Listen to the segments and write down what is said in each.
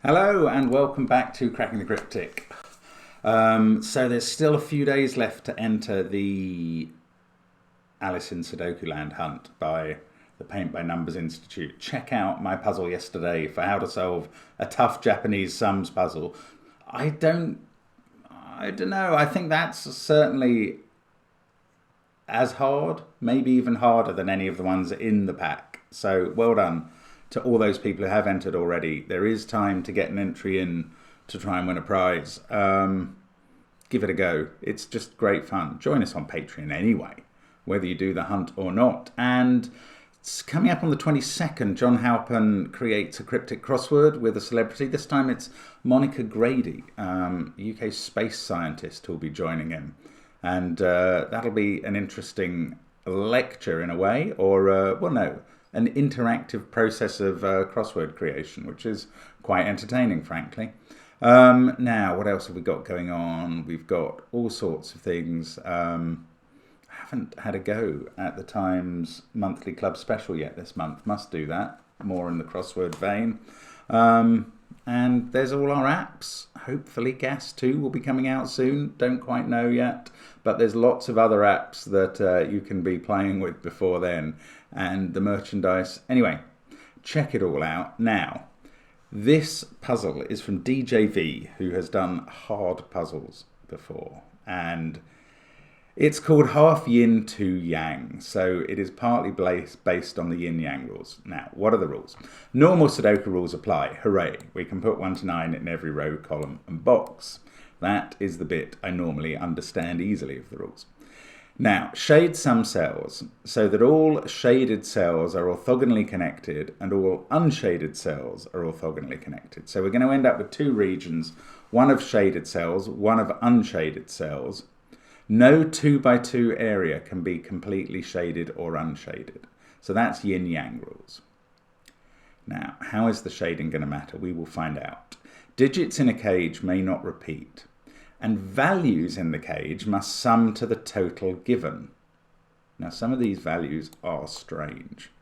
Hello and welcome back to Cracking the Cryptic. So there's still a few days left to enter the Alice in Sudoku Land hunt by the Paint by Numbers Institute. Check out my puzzle yesterday for how to solve a tough Japanese sums puzzle. I don't know. I think that's certainly as hard, maybe even harder than any of the ones in the pack. So well done to all those people who have entered already. There is time to get an entry in to try and win a prize. Give it a go. It's just great fun. Join us on Patreon anyway, whether you do the hunt or not. And it's coming up on the 22nd. John Halpin creates a cryptic crossword with a celebrity. This time it's Monica Grady, UK space scientist, who'll be joining him. And that'll be an interesting lecture in a way, or, well, no, an interactive process of crossword creation, which is quite entertaining, frankly. Now, what else have we got going on? We've got all sorts of things. I haven't had a go at the Times monthly club special yet this month. Must do that, more in the crossword vein. And there's all our apps. Hopefully Gas 2 will be coming out soon. Don't quite know yet. But there's lots of other apps that you can be playing with before then. And the merchandise. Anyway, check it all out. Now, this puzzle is from DJV, who has done hard puzzles before. And it's called Half Yin, Two Yang. So it is partly based on the yin-yang rules. Now, what are the rules? Normal Sudoku rules apply. Hooray. We can put 1 to 9 in every row, column and box. That is the bit I normally understand easily of the rules. Now, shade some cells so that all shaded cells are orthogonally connected and all unshaded cells are orthogonally connected. So we're going to end up with two regions, one of shaded cells, one of unshaded cells. No 2 by 2 area can be completely shaded or unshaded. So that's yin-yang rules. Now, how is the shading going to matter? We will find out. Digits in a cage may not repeat. And values in the cage must sum to the total given. Now, some of these values are strange.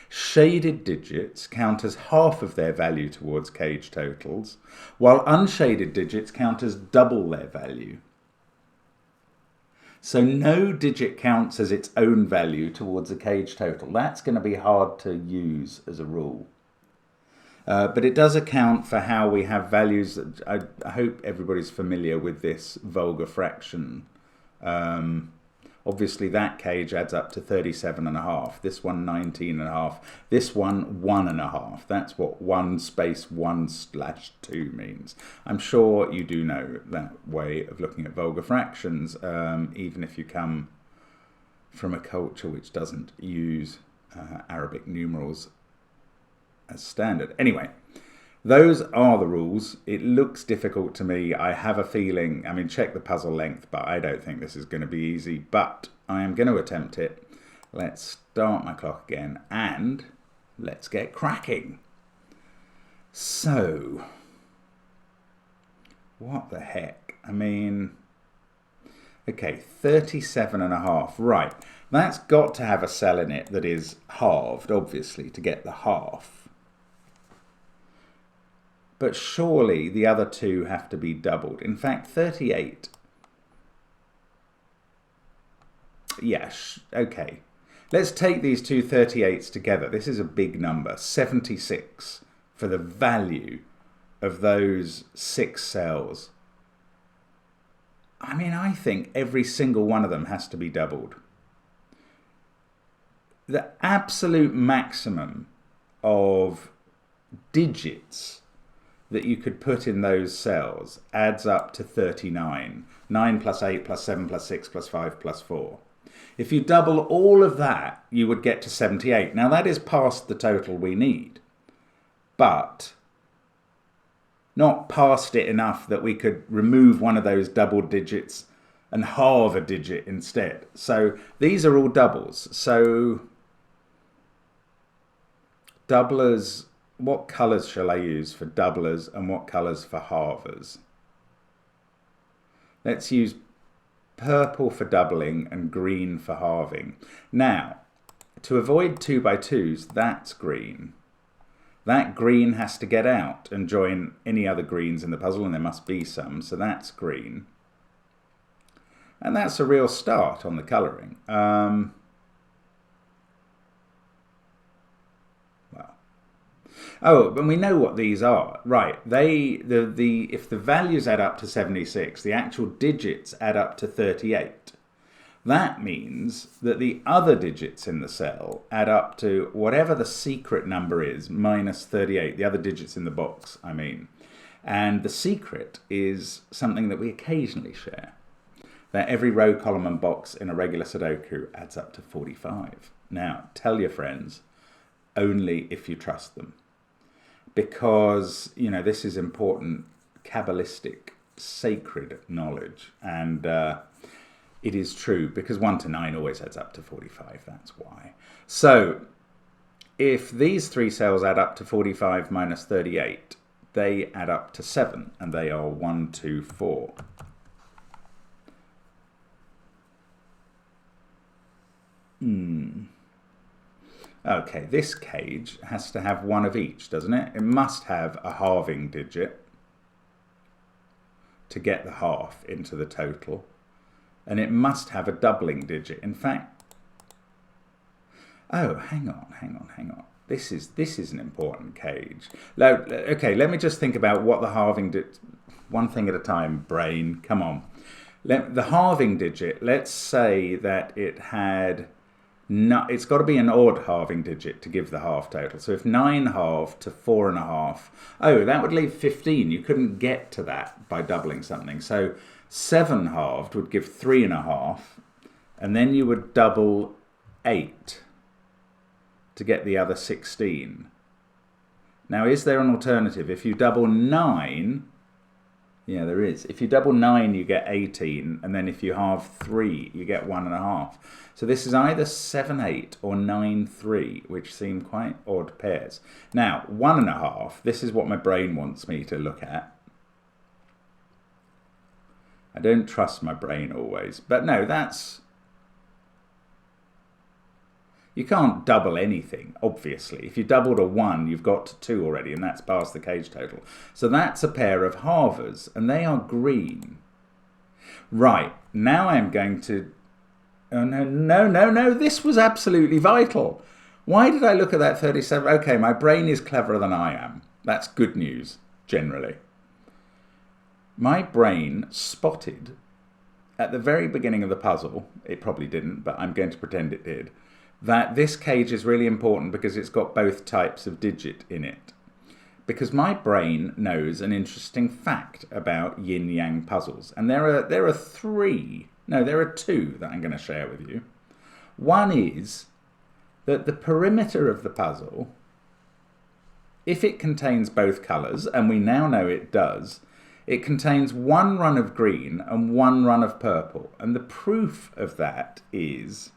Shaded digits count as half of their value towards cage totals, while unshaded digits count as double their value. So no digit counts as its own value towards a cage total. That's going to be hard to use as a rule. But it does account for how we have values. I hope everybody's familiar with this vulgar fraction. Obviously, that cage adds up to 37.5. This one, 19.5. This one, 1.5. That's what 1 space 1/2 means. I'm sure you do know that way of looking at vulgar fractions, even if you come from a culture which doesn't use Arabic numerals as standard. Anyway, those are the rules. It looks difficult to me. I have a feeling, I mean, check the puzzle length, but I don't think this is going to be easy, but I am going to attempt it. Let's start my clock again and let's get cracking. So, what the heck? I mean, okay, 37.5, right. That's got to have a cell in it that is halved, obviously, to get the half. But surely the other two have to be doubled. In fact, 38. Yes, okay. Let's take these two 38s together. This is a big number, 76, for the value of those 6 cells. I mean, I think every single one of them has to be doubled. The absolute maximum of digits that you could put in those cells adds up to 39. 9 plus 8 plus 7 plus 6 plus 5 plus 4. If you double all of that, you would get to 78. Now, that is past the total we need, but not past it enough that we could remove one of those double digits and halve a digit instead. So these are all doubles. So doublers, what colours shall I use for doublers and what colours for halvers? Let's use purple for doubling and green for halving. Now, to avoid 2 by 2s, that's green. That green has to get out and join any other greens in the puzzle, and there must be some, so that's green. And that's a real start on the colouring. Oh, and we know what these are, right? If the values add up to 76, the actual digits add up to 38. That means that the other digits in the cell add up to whatever the secret number is, minus 38, the other digits in the box, I mean. And the secret is something that we occasionally share, that every row, column and box in a regular Sudoku adds up to 45. Now, tell your friends, only if you trust them. Because, you know, this is important Kabbalistic, sacred knowledge. And it is true, because 1 to 9 always adds up to 45, that's why. So, if these three cells add up to 45 minus 38, they add up to 7, and they are 1, 2, 4. Okay, this cage has to have one of each, doesn't it? It must have a halving digit to get the half into the total. And it must have a doubling digit. In fact, oh, hang on. This is an important cage. Now, okay, let me just think about what the halving digit, one thing at a time, brain, come on. The halving digit, let's say that it had, it's got to be an odd halving digit to give the half total. So if 9 halved to 4.5, oh, that would leave 15. You couldn't get to that by doubling something. So 7 halved would give 3.5, and then you would double 8 to get the other 16. Now, is there an alternative? If you double 9, yeah, there is. If you double 9, you get 18, and then if you halve 3, you get 1.5. So this is either 7, 8 or 9, 3, which seem quite odd pairs. Now, 1.5, this is what my brain wants me to look at. I don't trust my brain always, but no, that's... You can't double anything, obviously. If you doubled a 1, you've got to 2 already, and that's past the cage total. So that's a pair of halvers, and they are green. Right, now I'm going to... Oh, no, this was absolutely vital. Why did I look at that 37? Okay, my brain is cleverer than I am. That's good news, generally. My brain spotted, at the very beginning of the puzzle, it probably didn't, but I'm going to pretend it did, that this cage is really important because it's got both types of digit in it. Because my brain knows an interesting fact about yin-yang puzzles. And there are 2 that I'm going to share with you. One is that the perimeter of the puzzle, if it contains both colours, and we now know it does, it contains 1 run of green and 1 run of purple. And the proof of that is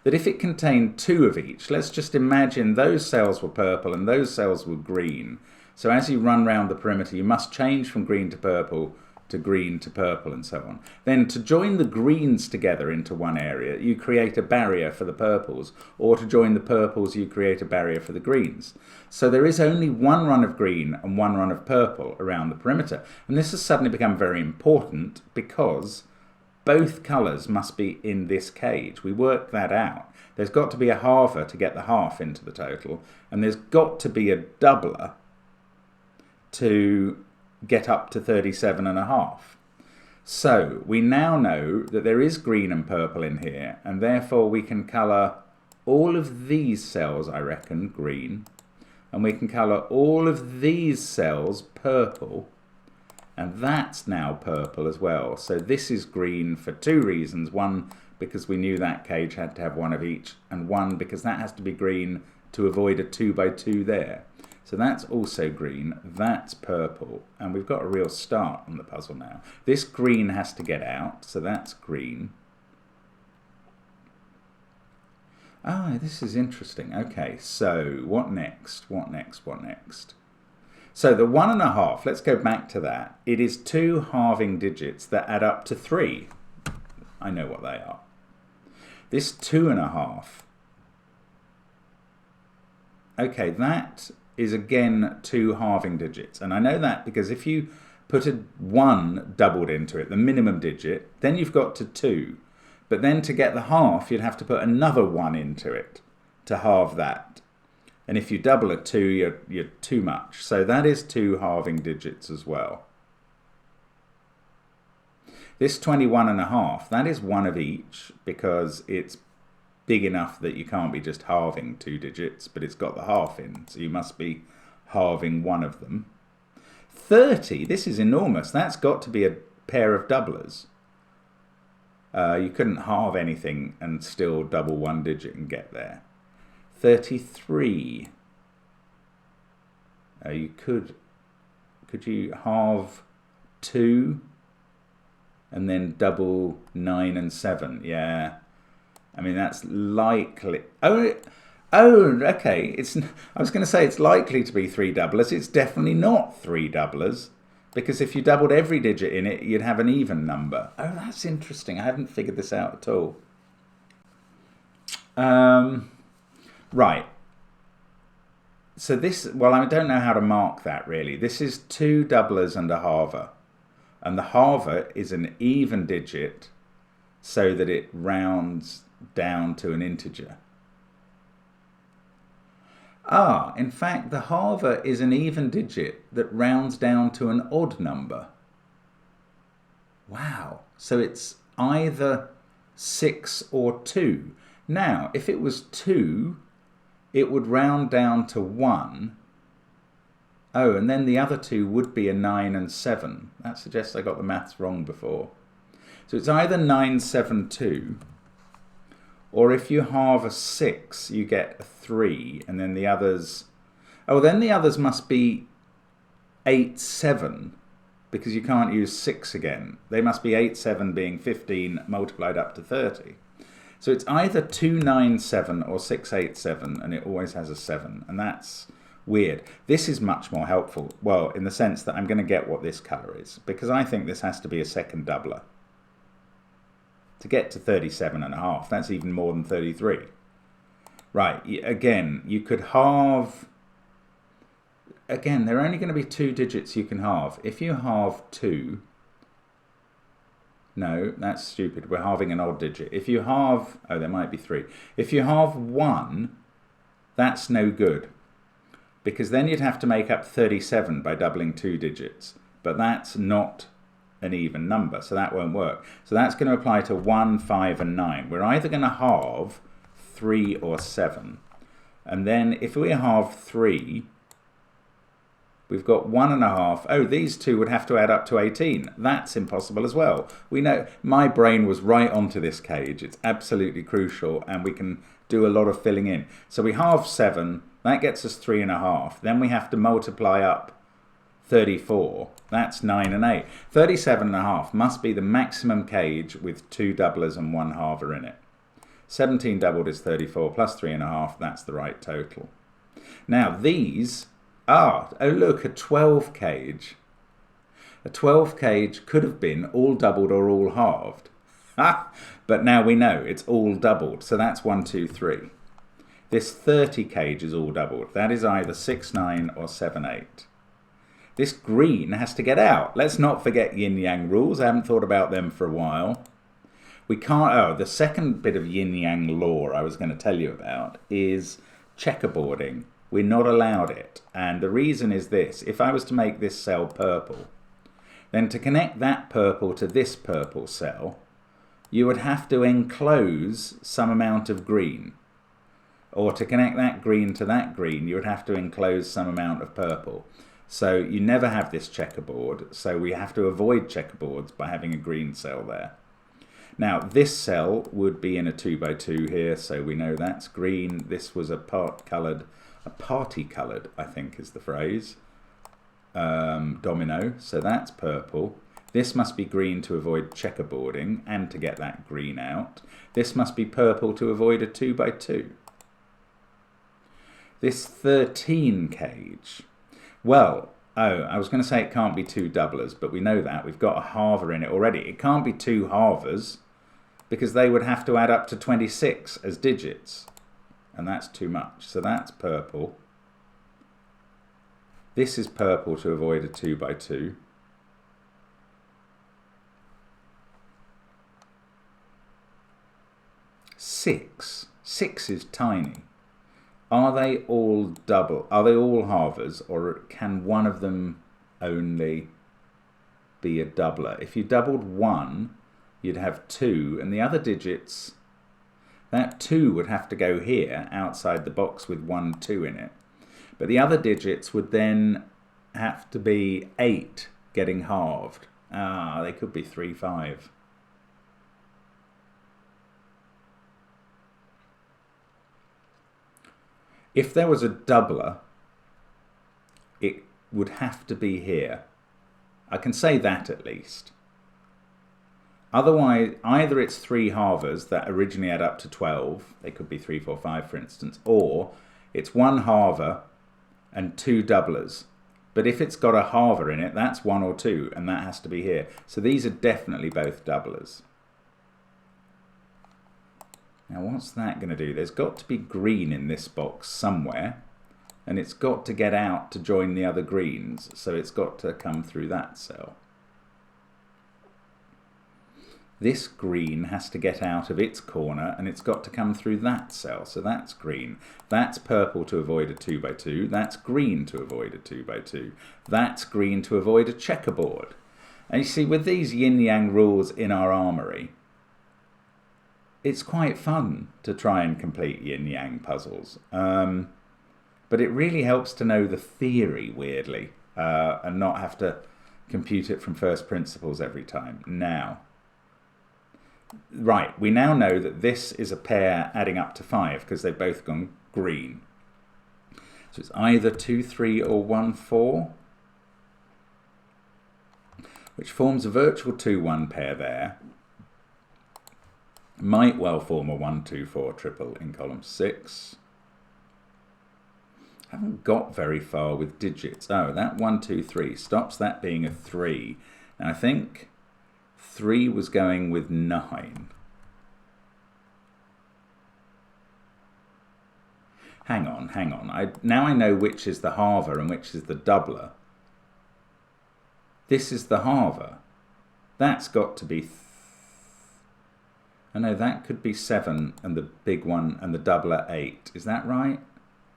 that if it contained 2 of each, let's just imagine those cells were purple and those cells were green. So as you run round the perimeter, you must change from green to purple to green to purple and so on. Then to join the greens together into one area, you create a barrier for the purples, or to join the purples, you create a barrier for the greens. So there is only 1 run of green and 1 run of purple around the perimeter. And this has suddenly become very important because both colours must be in this cage. We worked that out. There's got to be a halver to get the half into the total, and there's got to be a doubler to get up to 37.5. So we now know that there is green and purple in here, and therefore we can colour all of these cells, I reckon, green, and we can colour all of these cells purple, and that's now purple as well. So this is green for 2 reasons. 1, because we knew that cage had to have 1 of each, and 1, because that has to be green to avoid a 2 by 2 there. So that's also green, that's purple, and we've got a real start on the puzzle now. This green has to get out, so that's green. Ah, this is interesting. Okay, so what next? What next? So the 1.5, let's go back to that. It is 2 halving digits that add up to 3. I know what they are. This 2.5. Okay, that is again 2 halving digits. And I know that because if you put a 1 doubled into it, the minimum digit, then you've got to 2. But then to get the half, you'd have to put another 1 into it to halve that. And if you double a 2, you're too much. So that is 2 halving digits as well. This 21.5, that is 1 of each because it's big enough that you can't be just halving 2 digits, but it's got the half in, so you must be halving 1 of them. 30, this is enormous. That's got to be a pair of doublers. You couldn't halve anything and still double 1 digit and get there. 33. You could you halve 2 and then double 9 and 7? Yeah. I mean, that's likely. Oh, okay. I was going to say it's likely to be 3 doublers. It's definitely not 3 doublers, because if you doubled every digit in it, you'd have an even number. Oh, that's interesting. I haven't figured this out at all. Right. So this, well, I don't know how to mark that really. This is 2 doublers and a halver. And the halver is an even digit so that it rounds down to an integer. In fact, the halver is an even digit that rounds down to an odd number. Wow. So it's either 6 or 2. Now, if it was 2, it would round down to 1. Oh, and then the other 2 would be a 9 and 7. That suggests I got the maths wrong before. So it's either 9, 7, 2, or if you halve a 6, you get a 3, and then the others... Oh, then the others must be 8, 7, because you can't use 6 again. They must be 8, 7 being 15 multiplied up to 30. So it's either 2, 9, 7 or 6, 8, 7, and it always has a 7, and that's weird. This is much more helpful, well, in the sense that I'm going to get what this colour is, because I think this has to be a second doubler. To get to 37.5, that's even more than 33. Right, again, you could halve... Again, there are only going to be 2 digits you can halve. If you halve 2... No, that's stupid. We're halving an odd digit. If you halve... Oh, there might be 3. If you halve 1, that's no good, because then you'd have to make up 37 by doubling 2 digits. But that's not an even number, so that won't work. So that's going to apply to 1, 5, and 9. We're either going to halve 3 or 7. And then if we halve 3, we've got 1.5. Oh, these 2 would have to add up to 18. That's impossible as well. We know, my brain was right onto this cage. It's absolutely crucial, and we can do a lot of filling in. So we halve 7, that gets us 3.5. Then we have to multiply up 34. That's 9 and 8. 37.5 must be the maximum cage with 2 doublers and 1 halver in it. 17 doubled is 34 plus 3.5. That's the right total. Now these are, oh look, a 12 cage. A 12 cage could have been all doubled or all halved. But now we know it's all doubled. So that's 1, 2, 3. This 30 cage is all doubled. That is either 6, 9 or 7, 8. This green has to get out. Let's not forget yin-yang rules. I haven't thought about them for a while. We can't... Oh, the second bit of yin-yang law I was going to tell you about is checkerboarding. We're not allowed it. And the reason is this. If I was to make this cell purple, then to connect that purple to this purple cell, you would have to enclose some amount of green. Or to connect that green to that green, you would have to enclose some amount of purple. So you never have this checkerboard, so we have to avoid checkerboards by having a green cell there. Now this cell would be in a 2 by 2 here, so we know that's green. This was a party-coloured, I think is the phrase, domino, so that's purple. This must be green to avoid checkerboarding and to get that green out. This must be purple to avoid a 2 by 2. This 13 cage... Well, I was going to say it can't be 2 doublers, but we know that. We've got a halver in it already. It can't be 2 halvers because they would have to add up to 26 as digits, and that's too much. So that's purple. This is purple to avoid a 2 by 2. Six is tiny. Are they all double? Are they all halvers, or can one of them only be a doubler? If you doubled 1, you'd have 2, and the other digits, that 2 would have to go here outside the box with 1, 2 in it. But the other digits would then have to be 8 getting halved. They could be 3, 5. If there was a doubler, it would have to be here. I can say that at least. Otherwise, either it's 3 halvers that originally add up to 12, they could be 3, 4, 5 for instance, or it's 1 halver and 2 doublers. But if it's got a halver in it, that's 1 or 2, and that has to be here. So these are definitely both doublers. Now what's that going to do? There's got to be green in this box somewhere, and it's got to get out to join the other greens, so it's got to come through that cell. This green has to get out of its corner, and it's got to come through that cell, so that's green. That's purple to avoid a 2 by 2. That's green to avoid a 2 by 2. That's green to avoid a checkerboard. And you see, with these yin-yang rules in our armoury, it's quite fun to try and complete yin-yang puzzles. But it really helps to know the theory, weirdly, and not have to compute it from first principles every time. Now, right, we now know that this is a pair adding up to 5 because they've both gone green. So it's either 2, 3 or 1, 4, which forms a virtual 2, 1 pair there. Might well form a 1, 2, 4 triple in column 6. Haven't got very far with digits. Oh, that 1, 2, 3 stops that being a 3. And I think 3 was going with 9. Hang on. Now I know which is the halver and which is the doubler. This is the halver. That's got to be... I know that could be 7 and the big one and the doubler 8. Is that right?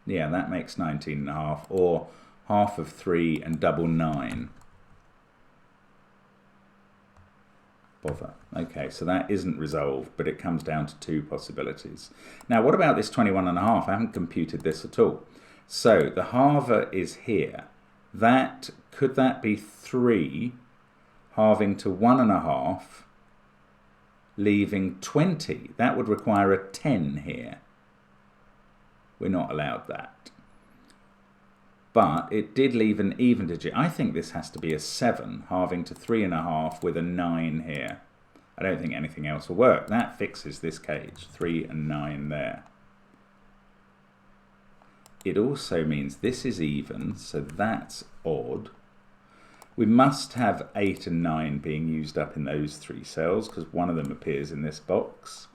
Yeah, that makes 19.5, or half of 3 and double 9. Bother. Okay, so that isn't resolved, but it comes down to 2 possibilities. Now, what about this 21.5? I haven't computed this at all. So the halver is here. Could that be 3 halving to 1.5? Leaving 20. That would require a 10 here. We're not allowed that. But it did leave an even digit. I think this has to be a 7, halving to 3.5 with a 9 here. I don't think anything else will work. That fixes this cage. 3 and 9 there. It also means this is even, so that's odd. We must have 8 and 9 being used up in those 3 cells because one of them appears in this box.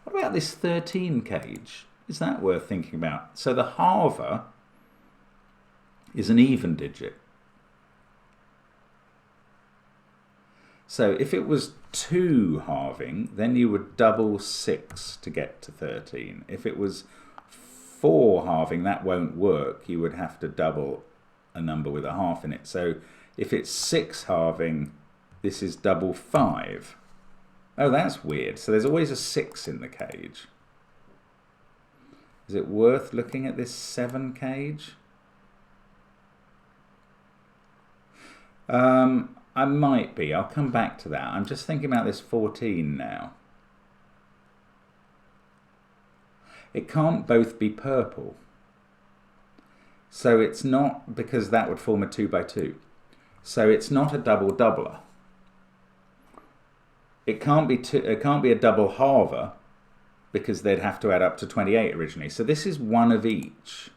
What about this 13 cage? Is that worth thinking about? So the halver is an even digit. So if it was 2 halving, then you would double 6 to get to 13. If it was 4 halving, that won't work. You would have to double a number with a half in it. So if it's 6 halving, this is double 5. Oh, that's weird. So there's always a 6 in the cage. Is it worth looking at this 7 cage? I might be. I'll come back to that. I'm just thinking about this 14 now. It can't both be purple. So it's not, because that would form a 2 by 2. So it's not a double doubler. It can't be a double halver because they'd have to add up to 28 originally. So this is one of each.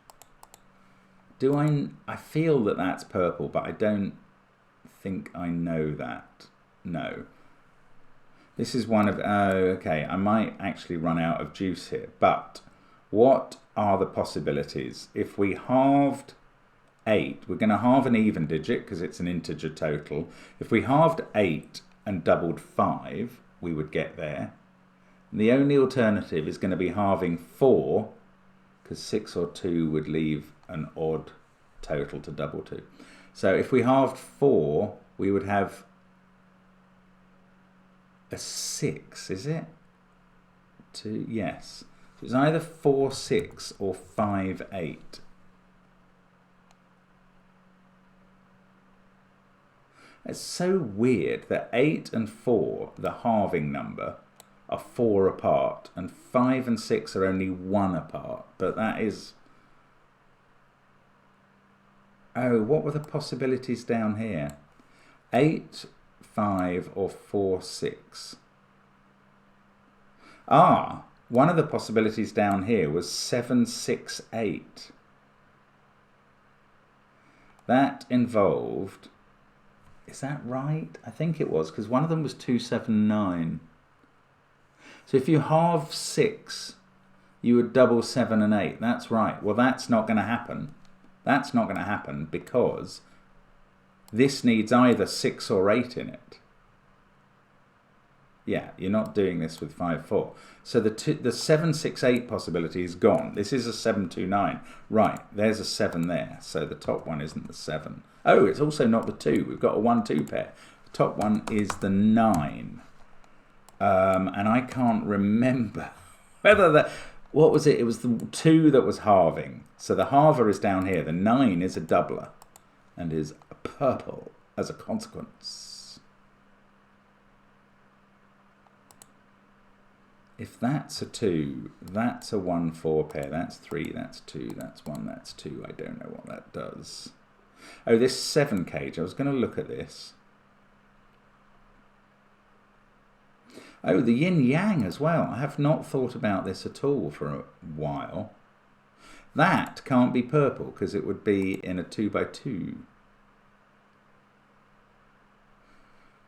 I feel that that's purple, but I don't think I know that. No. This is one of, okay, I might actually run out of juice here. But what are the possibilities? If we halved 8, we're going to halve an even digit because it's an integer total. If we halved 8 and doubled 5, we would get there. And the only alternative is going to be halving 4, because 6 or 2 would leave an odd total to double to. So if we halved 4, we would have a 6, is it? Yes. So it's either 4, 6 or 5, 8. It's so weird that 8 and 4, the halving number, are 4 apart, and 5 and 6 are only 1 apart. But that is... Oh, what were the possibilities down here? 8, 5 or 4, 6. Ah, one of the possibilities down here was 7, 6, 8. That involved... Is that right? I think it was, because one of them was 2, 7, 9. So if you halve 6, you would double 7 and 8. That's right. Well, that's not going to happen. That's not going to happen because this needs either 6 or 8 in it. Yeah, you're not doing this with 5, 4. So the 7, 6, 8 possibility is gone. This is a 7, 2, 9. Right, there's a 7 there. So the top one isn't the 7. Oh, it's also not the 2. We've got a 1, 2 pair. The top one is the 9. And I can't remember whether that... What was it? It was the 2 that was halving. So the halver is down here. The 9 is a doubler and is purple as a consequence. If that's a 2, that's a 1, 4 pair. That's 3, that's 2, that's 1, that's 2. I don't know what that does. Oh, this 7 cage. I was going to look at this. Oh, the yin-yang as well. I have not thought about this at all for a while. That can't be purple because it would be in a 2 by 2.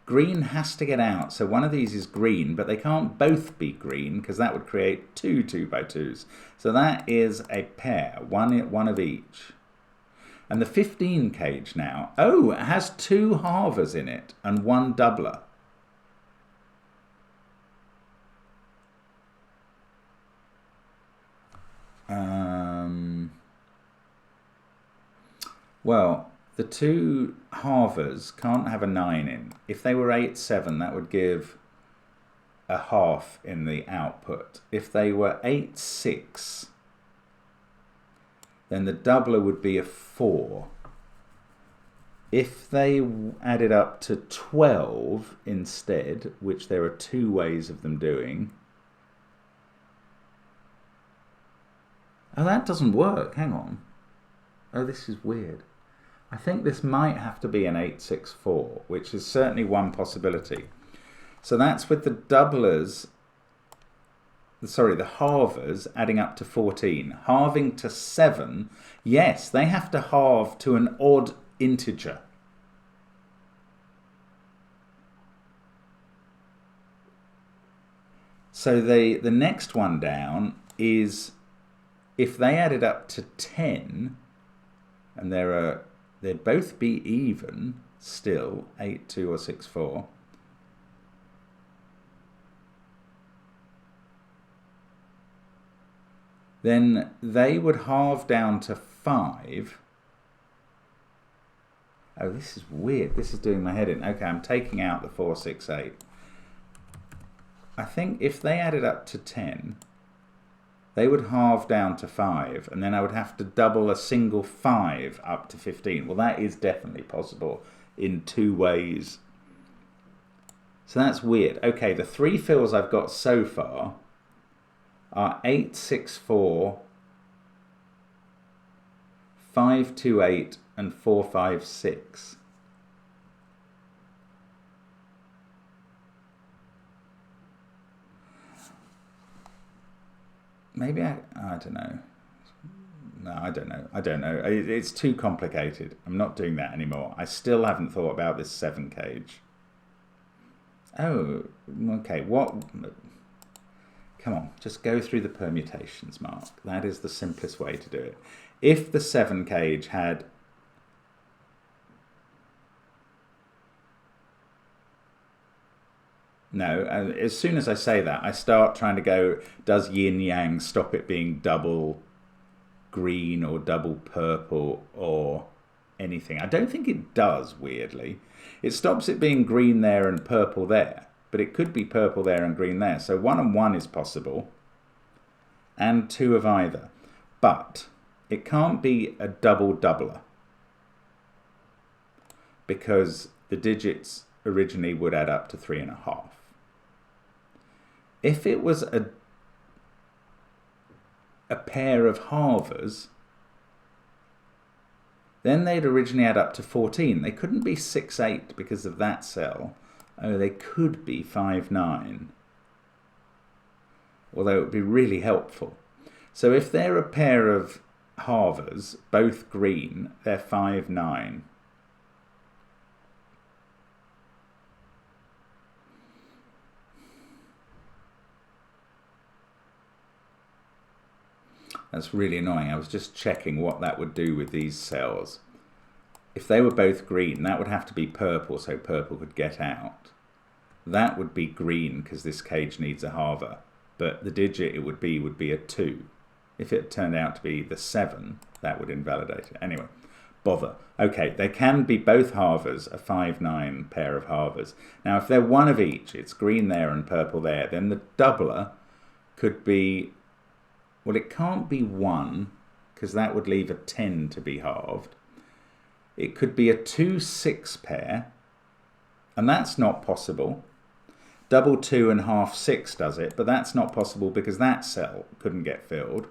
Green has to get out. So one of these is green, but they can't both be green because that would create 2 2 by 2s. So that is a pair, one of each. And the 15 cage now, oh, it has 2 halvers in it and 1 doubler. Well, the 2 halvers can't have a 9 in. If they were 8, 7, that would give a half in the output. If they were 8, 6, then the doubler would be a 4. If they added up to 12 instead, which there are 2 ways of them doing... Oh, that doesn't work. Hang on. Oh, this is weird. I think this might have to be an 8, 6, 4, which is certainly one possibility. So that's with the doublers, sorry, the halvers adding up to 14. Halving to 7, yes, they have to halve to an odd integer. So the next one down is... If they added up to 10, and they'd both be even still, 8, 2 or 6, 4. Then they would halve down to 5. Oh, this is weird. This is doing my head in. Okay, I'm taking out the 4, 6, 8. I think if they added up to 10... they would halve down to 5, and then I would have to double a single 5 up to 15. Well, that is definitely possible in 2 ways. So that's weird. Okay, the 3 fills I've got so far are 8, 6, 4, 5, 2, 8, and 4, 5, 6. Maybe I don't know. No, I don't know. I don't know. It's too complicated. I'm not doing that anymore. I still haven't thought about this 7 cage. Oh, okay. What? Come on, just go through the permutations, Mark. That is the simplest way to do it. If the 7 cage had No, as soon as I say that, I start trying to go, does yin yang stop it being double green or double purple or anything? I don't think it does, weirdly. It stops it being green there and purple there, but it could be purple there and green there. So 1 and 1 is possible, and 2 of either. But it can't be a double doubler, because the digits originally would add up to 3.5. If it was a pair of halvers, then they'd originally add up to 14. They couldn't be 6, 8 because of that cell. Oh, they could be 5, 9. Although it would be really helpful. So if they're a pair of halvers, both green, they're 5, 9. That's really annoying. I was just checking what that would do with these cells. If they were both green, that would have to be purple, so purple could get out. That would be green because this cage needs a halver, but the digit it would be a 2. If it turned out to be the 7, that would invalidate it. Anyway, bother. Okay, they can be both halvers, a 5, 9 pair of halvers. Now, if they're one of each, it's green there and purple there, then the doubler could be, well, it can't be 1, because that would leave a 10 to be halved. It could be a 2, 6 pair, and that's not possible. Double 2 and half 6 does it, but that's not possible because that cell couldn't get filled.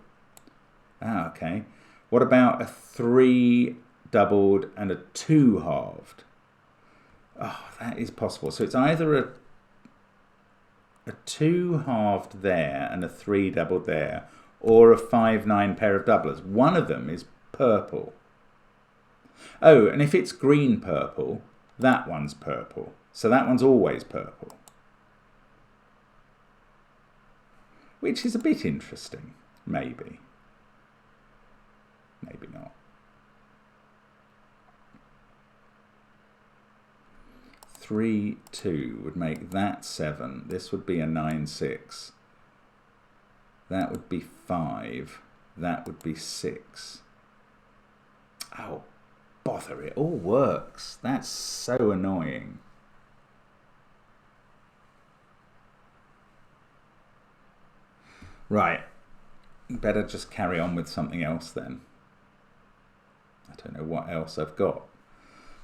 Ah, okay. What about a 3 doubled and a 2 halved? Oh, that is possible. So it's either a 2 halved there and a 3 doubled there, or a 5, 9 pair of doublers. One of them is purple. Oh, and if it's green purple, that one's purple. So that one's always purple. Which is a bit interesting, maybe. Maybe not. 3, 2 would make that 7. This would be a 9, 6. That would be 5. That would be 6. Oh, bother, it all works. That's so annoying. Right. Better just carry on with something else then. I don't know what else I've got.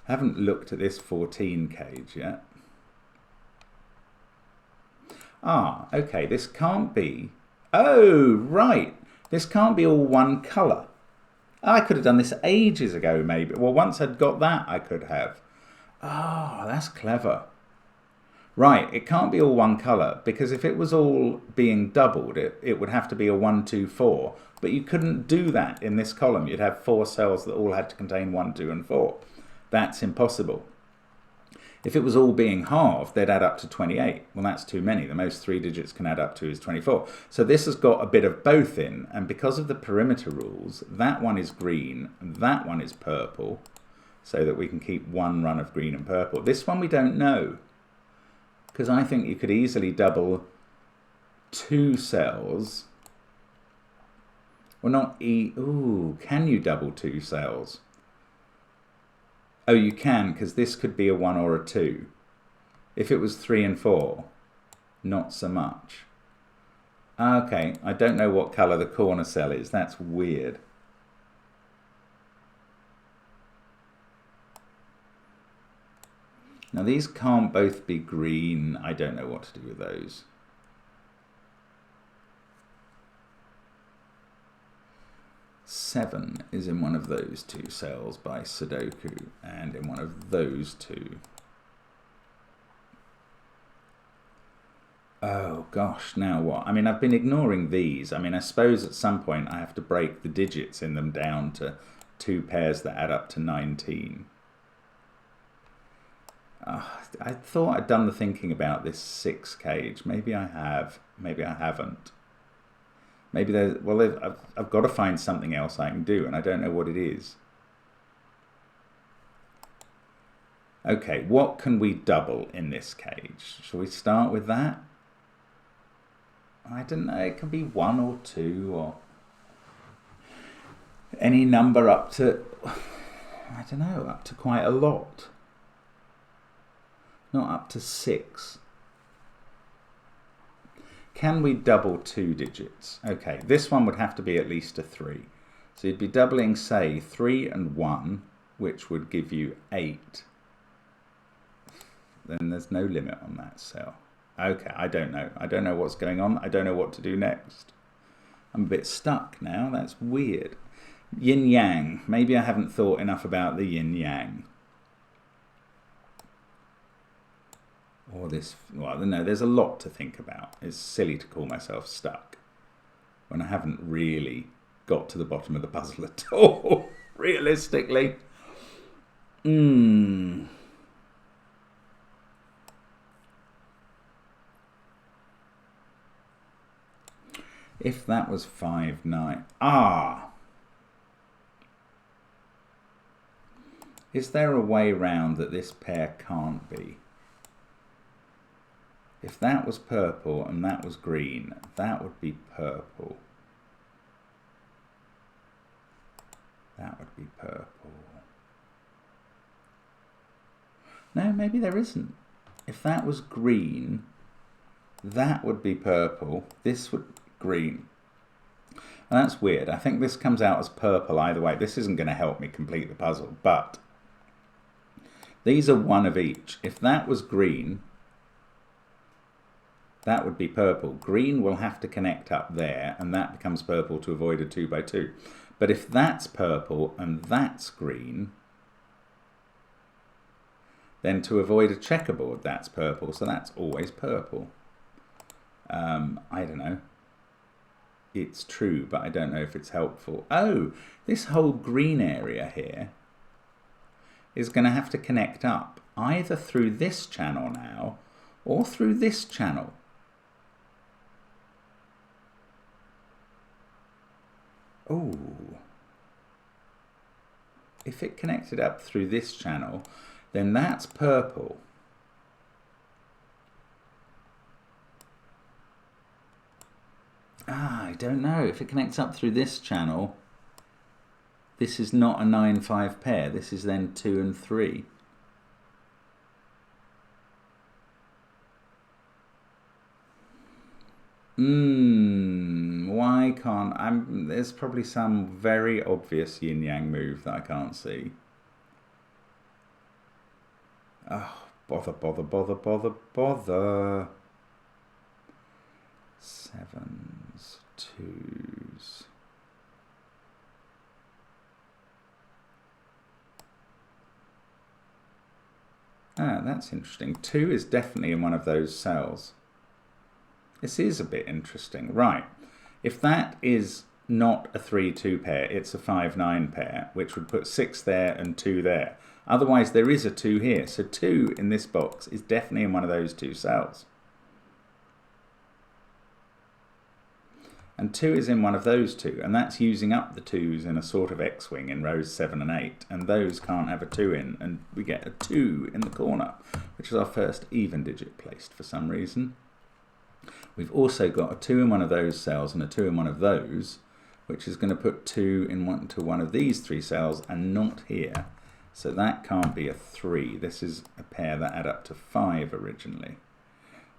I haven't looked at this 14 cage yet. Ah, okay, this can't be... Oh, right. This can't be all one colour. I could have done this ages ago, maybe. Well, once I'd got that, I could have. Oh, that's clever. Right, it can't be all one colour, because if it was all being doubled, it would have to be a 1, 2, 4. But you couldn't do that in this column. You'd have 4 cells that all had to contain 1, 2, and 4. That's impossible. If it was all being halved, they'd add up to 28. Well, that's too many. The most 3 digits can add up to is 24. So this has got a bit of both in, and because of the perimeter rules, that one is green, and that one is purple, so that we can keep one run of green and purple. This one we don't know, because I think you could easily double 2 cells. Well, not ooh, can you double 2 cells? Oh, you can, because this could be a 1 or a 2. If it was 3 and 4, not so much. Okay, I don't know what colour the corner cell is. That's weird. Now these can't both be green. I don't know what to do with those. Seven is in one of those 2 cells by Sudoku, and in one of those 2. Oh gosh, now what? I mean, I've been ignoring these. I mean, I suppose at some point I have to break the digits in them down to 2 pairs that add up to 19. I thought I'd done the thinking about this 6 cage. Maybe I have, maybe I haven't. Maybe there's, well, I've got to find something else I can do, and I don't know what it is. Okay, what can we double in this cage? Shall we start with that? I don't know, it can be 1 or 2 or any number up to, I don't know, up to quite a lot. Not up to 6. Can we double 2 digits? Okay, this one would have to be at least a 3. So you'd be doubling, say, 3 and 1, which would give you 8. Then there's no limit on that cell. Okay, I don't know. I don't know what's going on. I don't know what to do next. I'm a bit stuck now. That's weird. Yin yang. Maybe I haven't thought enough about the yin yang. Or this, well, no, there's a lot to think about. It's silly to call myself stuck when I haven't really got to the bottom of the puzzle at all, realistically. If that was 5, 9. Is there a way round that this pair can't be? If that was purple and that was green, that would be purple. That would be purple. No, maybe there isn't. If that was green, that would be purple. This would be green. And that's weird. I think this comes out as purple either way. This isn't going to help me complete the puzzle, but these are one of each. If that was green, that would be purple. Green will have to connect up there, and that becomes purple to avoid a 2 by 2. But if that's purple and that's green, then to avoid a checkerboard, that's purple. So that's always purple. I don't know. It's true, but I don't know if it's helpful. Oh, this whole green area here is going to have to connect up either through this channel now or through this channel. Oh, if it connected up through this channel, then that's purple. I don't know. If it connects up through this channel, this is not a 9-5 pair. This is then 2 and 3. Why can't there's probably some very obvious yin-yang move that I can't see. Oh, bother. 7s, 2s. Ah, that's interesting. 2 is definitely in one of those cells. This is a bit interesting. Right. If that is not a 3-2 pair, it's a 5-9 pair, which would put 6 there and 2 there. Otherwise, there is a 2 here. So 2 in this box is definitely in one of those 2 cells. And 2 is in one of those 2, and that's using up the 2s in a sort of X-wing in rows 7 and 8, and those can't have a 2 in, and we get a 2 in the corner, which is our first even digit placed for some reason. We've also got a 2 in one of those cells and a 2 in one of those, which is going to put 2 into one of these 3 cells and not here. So that can't be a 3. This is a pair that add up to 5 originally.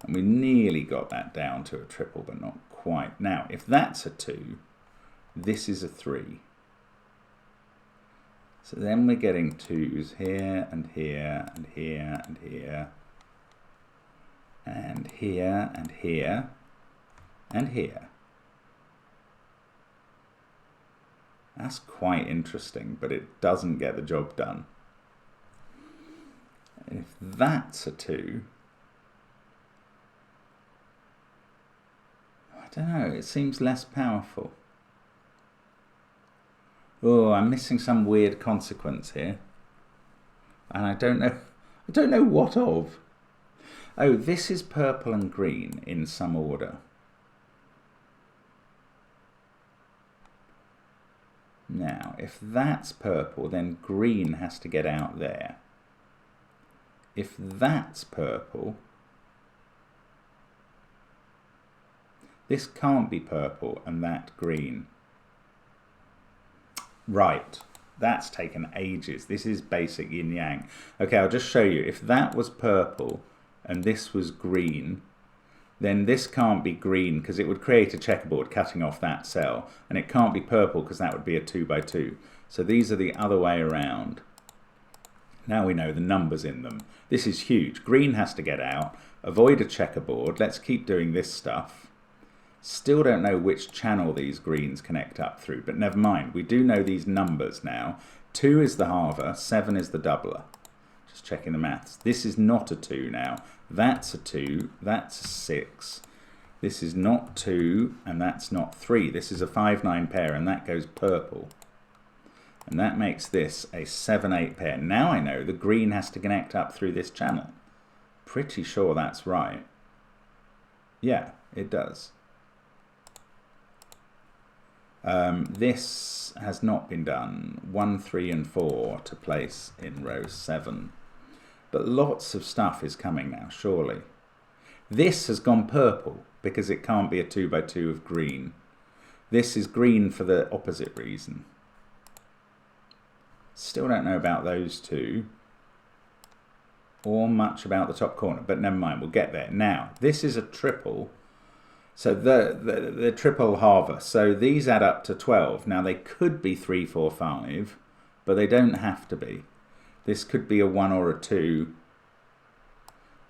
And we nearly got that down to a triple, but not quite. Now, if that's a 2, this is a 3. So then we're getting 2s here and here and here and here and here and here and here. That's quite interesting, but it doesn't get the job done. If that's a 2, I don't know, it seems less powerful. Oh, I'm missing some weird consequence here. And I don't know what of. Oh, this is purple and green in some order. Now, if that's purple, then green has to get out there. if that's purple, this can't be purple and that green. Right, that's taken ages. This is basic yin-yang. Okay, I'll just show you. If that was purple and this was green, then this can't be green because it would create a checkerboard cutting off that cell. And it can't be purple because that would be a 2 by 2. So these are the other way around. Now we know the numbers in them. This is huge. Green has to get out. Avoid a checkerboard. Let's keep doing this stuff. Still don't know which channel these greens connect up through, but never mind. We do know these numbers now. 2 is the halver, 7 is the doubler. Just checking the maths. This is not a 2 now. That's a 2, that's a 6. This is not 2, and that's not 3. This is a 5-9 pair, and that goes purple. And that makes this a 7-8 pair. Now I know the green has to connect up through this channel. Pretty sure that's right. Yeah, it does. This has not been done. 1, 3, and 4 to place in row 7. But lots of stuff is coming now, surely. This has gone purple because it can't be a 2 by 2 of green. This is green for the opposite reason. Still don't know about those two or much about the top corner, but never mind, we'll get there. Now, this is a triple, so the triple halver. So these add up to 12. Now, they could be 3, 4, 5, but they don't have to be. This could be a 1 or a 2,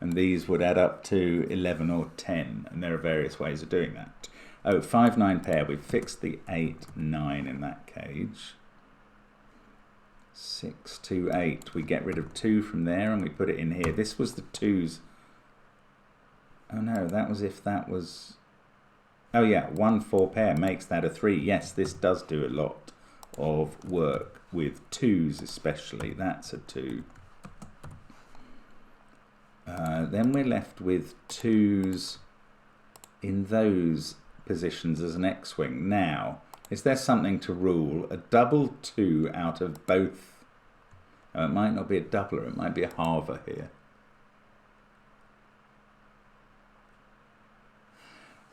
and these would add up to 11 or 10, and there are various ways of doing that. Oh, 5-9 pair, we've fixed the 8-9 in that cage. 6, 2, 8. We get rid of 2 from there and we put it in here. This was the 2s. Oh no, that was if that was... Oh yeah, 1, 4 pair makes that a 3. Yes, this does do a lot of work with 2s especially. That's a 2. Then we're left with 2s in those positions as an X-wing. Now, is there something to rule? A double 2 out of both. It might not be a doubler, it might be a halver here.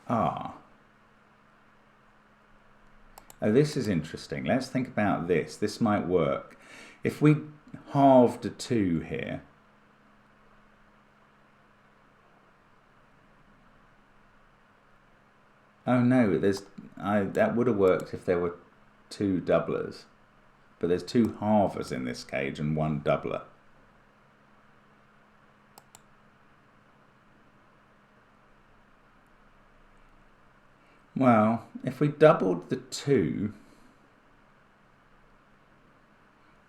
Ah. Oh, this is interesting. Let's think about this. This might work. If we halved a 2 here, oh no, that would have worked if there were 2 doublers. But there's 2 halvers in this cage and 1 doubler. Well, if we doubled the 2,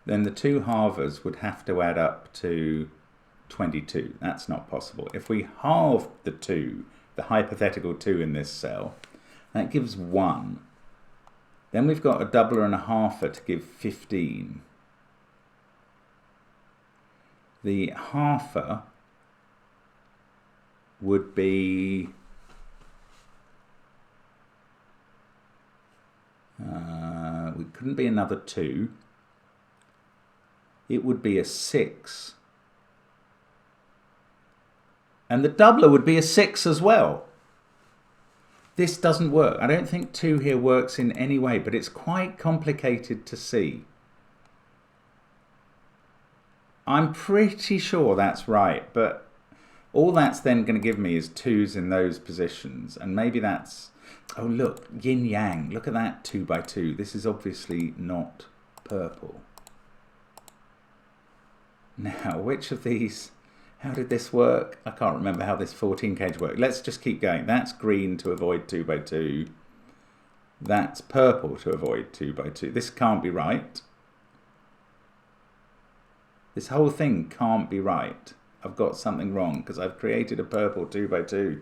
then the 2 halvers would have to add up to 22. That's not possible. If we halved the 2, the hypothetical 2 in this cell, that gives 1. Then we've got a doubler and a halfer to give 15. The halfer would be it couldn't be another 2. It would be a 6. And the doubler would be a 6 as well. This doesn't work. I don't think 2 here works in any way, but it's quite complicated to see. I'm pretty sure that's right, but all that's then going to give me is 2s in those positions, and maybe that's... Oh, look, yin-yang. Look at that 2 by 2. This is obviously not purple. Now, which of these... How did this work? I can't remember how this 14 cage worked. Let's just keep going. That's green to avoid 2 by 2. That's purple to avoid 2 by 2. This can't be right. This whole thing can't be right. I've got something wrong because I've created a purple 2 by 2.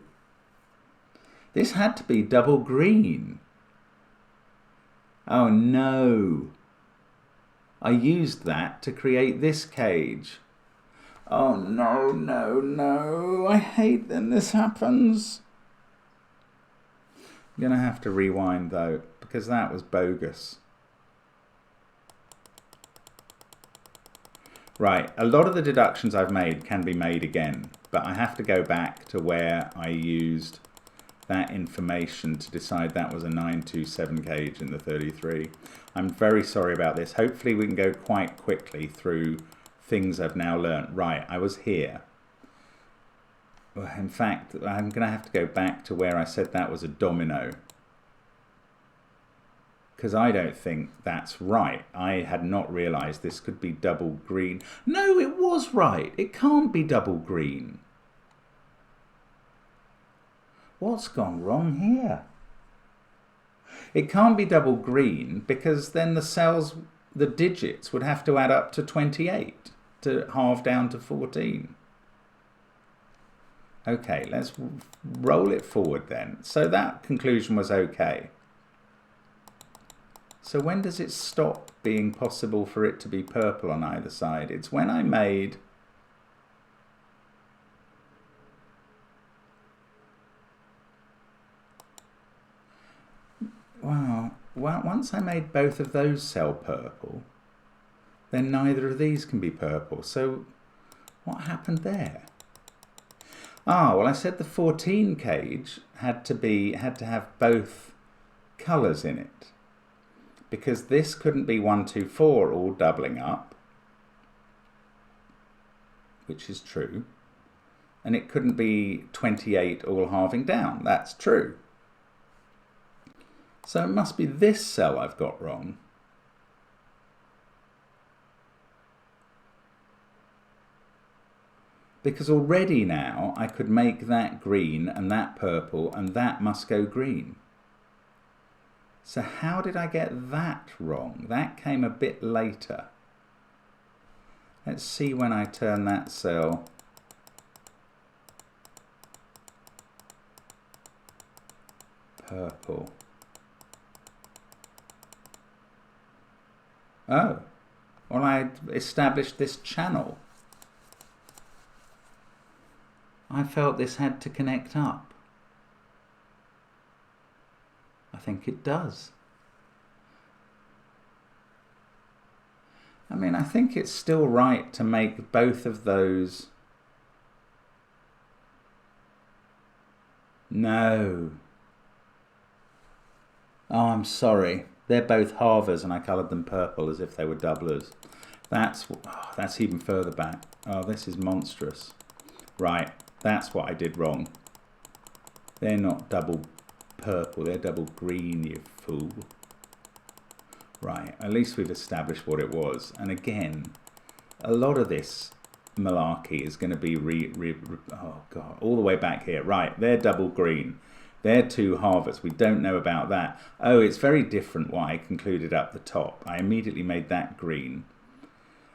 This had to be double green. Oh no. I used that to create this cage. Oh no, no, no. I hate when this happens. I'm going to have to rewind though, because that was bogus. Right, a lot of the deductions I've made can be made again, but I have to go back to where I used that information to decide that was a 927 gauge in the 33. I'm very sorry about this. Hopefully we can go quite quickly through things I've now learnt. Right, I was here. In fact, I'm going to have to go back to where I said that was a domino, because I don't think that's right. I had not realised this could be double green. No, it was right. It can't be double green. What's gone wrong here? It can't be double green because then the cells, the digits would have to add up to 28 to halve down to 14. Okay, let's roll it forward then. So that conclusion was okay. So when does it stop being possible for it to be purple on either side? It's when I made well, once I made both of those cell purple, then neither of these can be purple. So what happened there? Ah, well, I said the 14 cage had to have both colours in it, because this couldn't be 1, 2, 4 all doubling up, which is true, and it couldn't be 28 all halving down. That's true. So it must be this cell I've got wrong. Because already now I could make that green and that purple and that must go green. So how did I get that wrong? That came a bit later. Let's see when I turn that cell purple. Oh, well, I established this channel. I felt this had to connect up. I think it does. I mean, I think it's still right to make both of those. No. Oh, I'm sorry. They're both halvers and I coloured them purple as if they were doublers. That's even further back. Oh, this is monstrous. Right, that's what I did wrong. They're not double purple, they're double green, you fool. Right, at least we've established what it was. And again, a lot of this malarkey is going to be oh God, all the way back here. Right, they're double green. They're two halvers. We don't know about that. Oh, it's very different what I concluded up the top. I immediately made that green.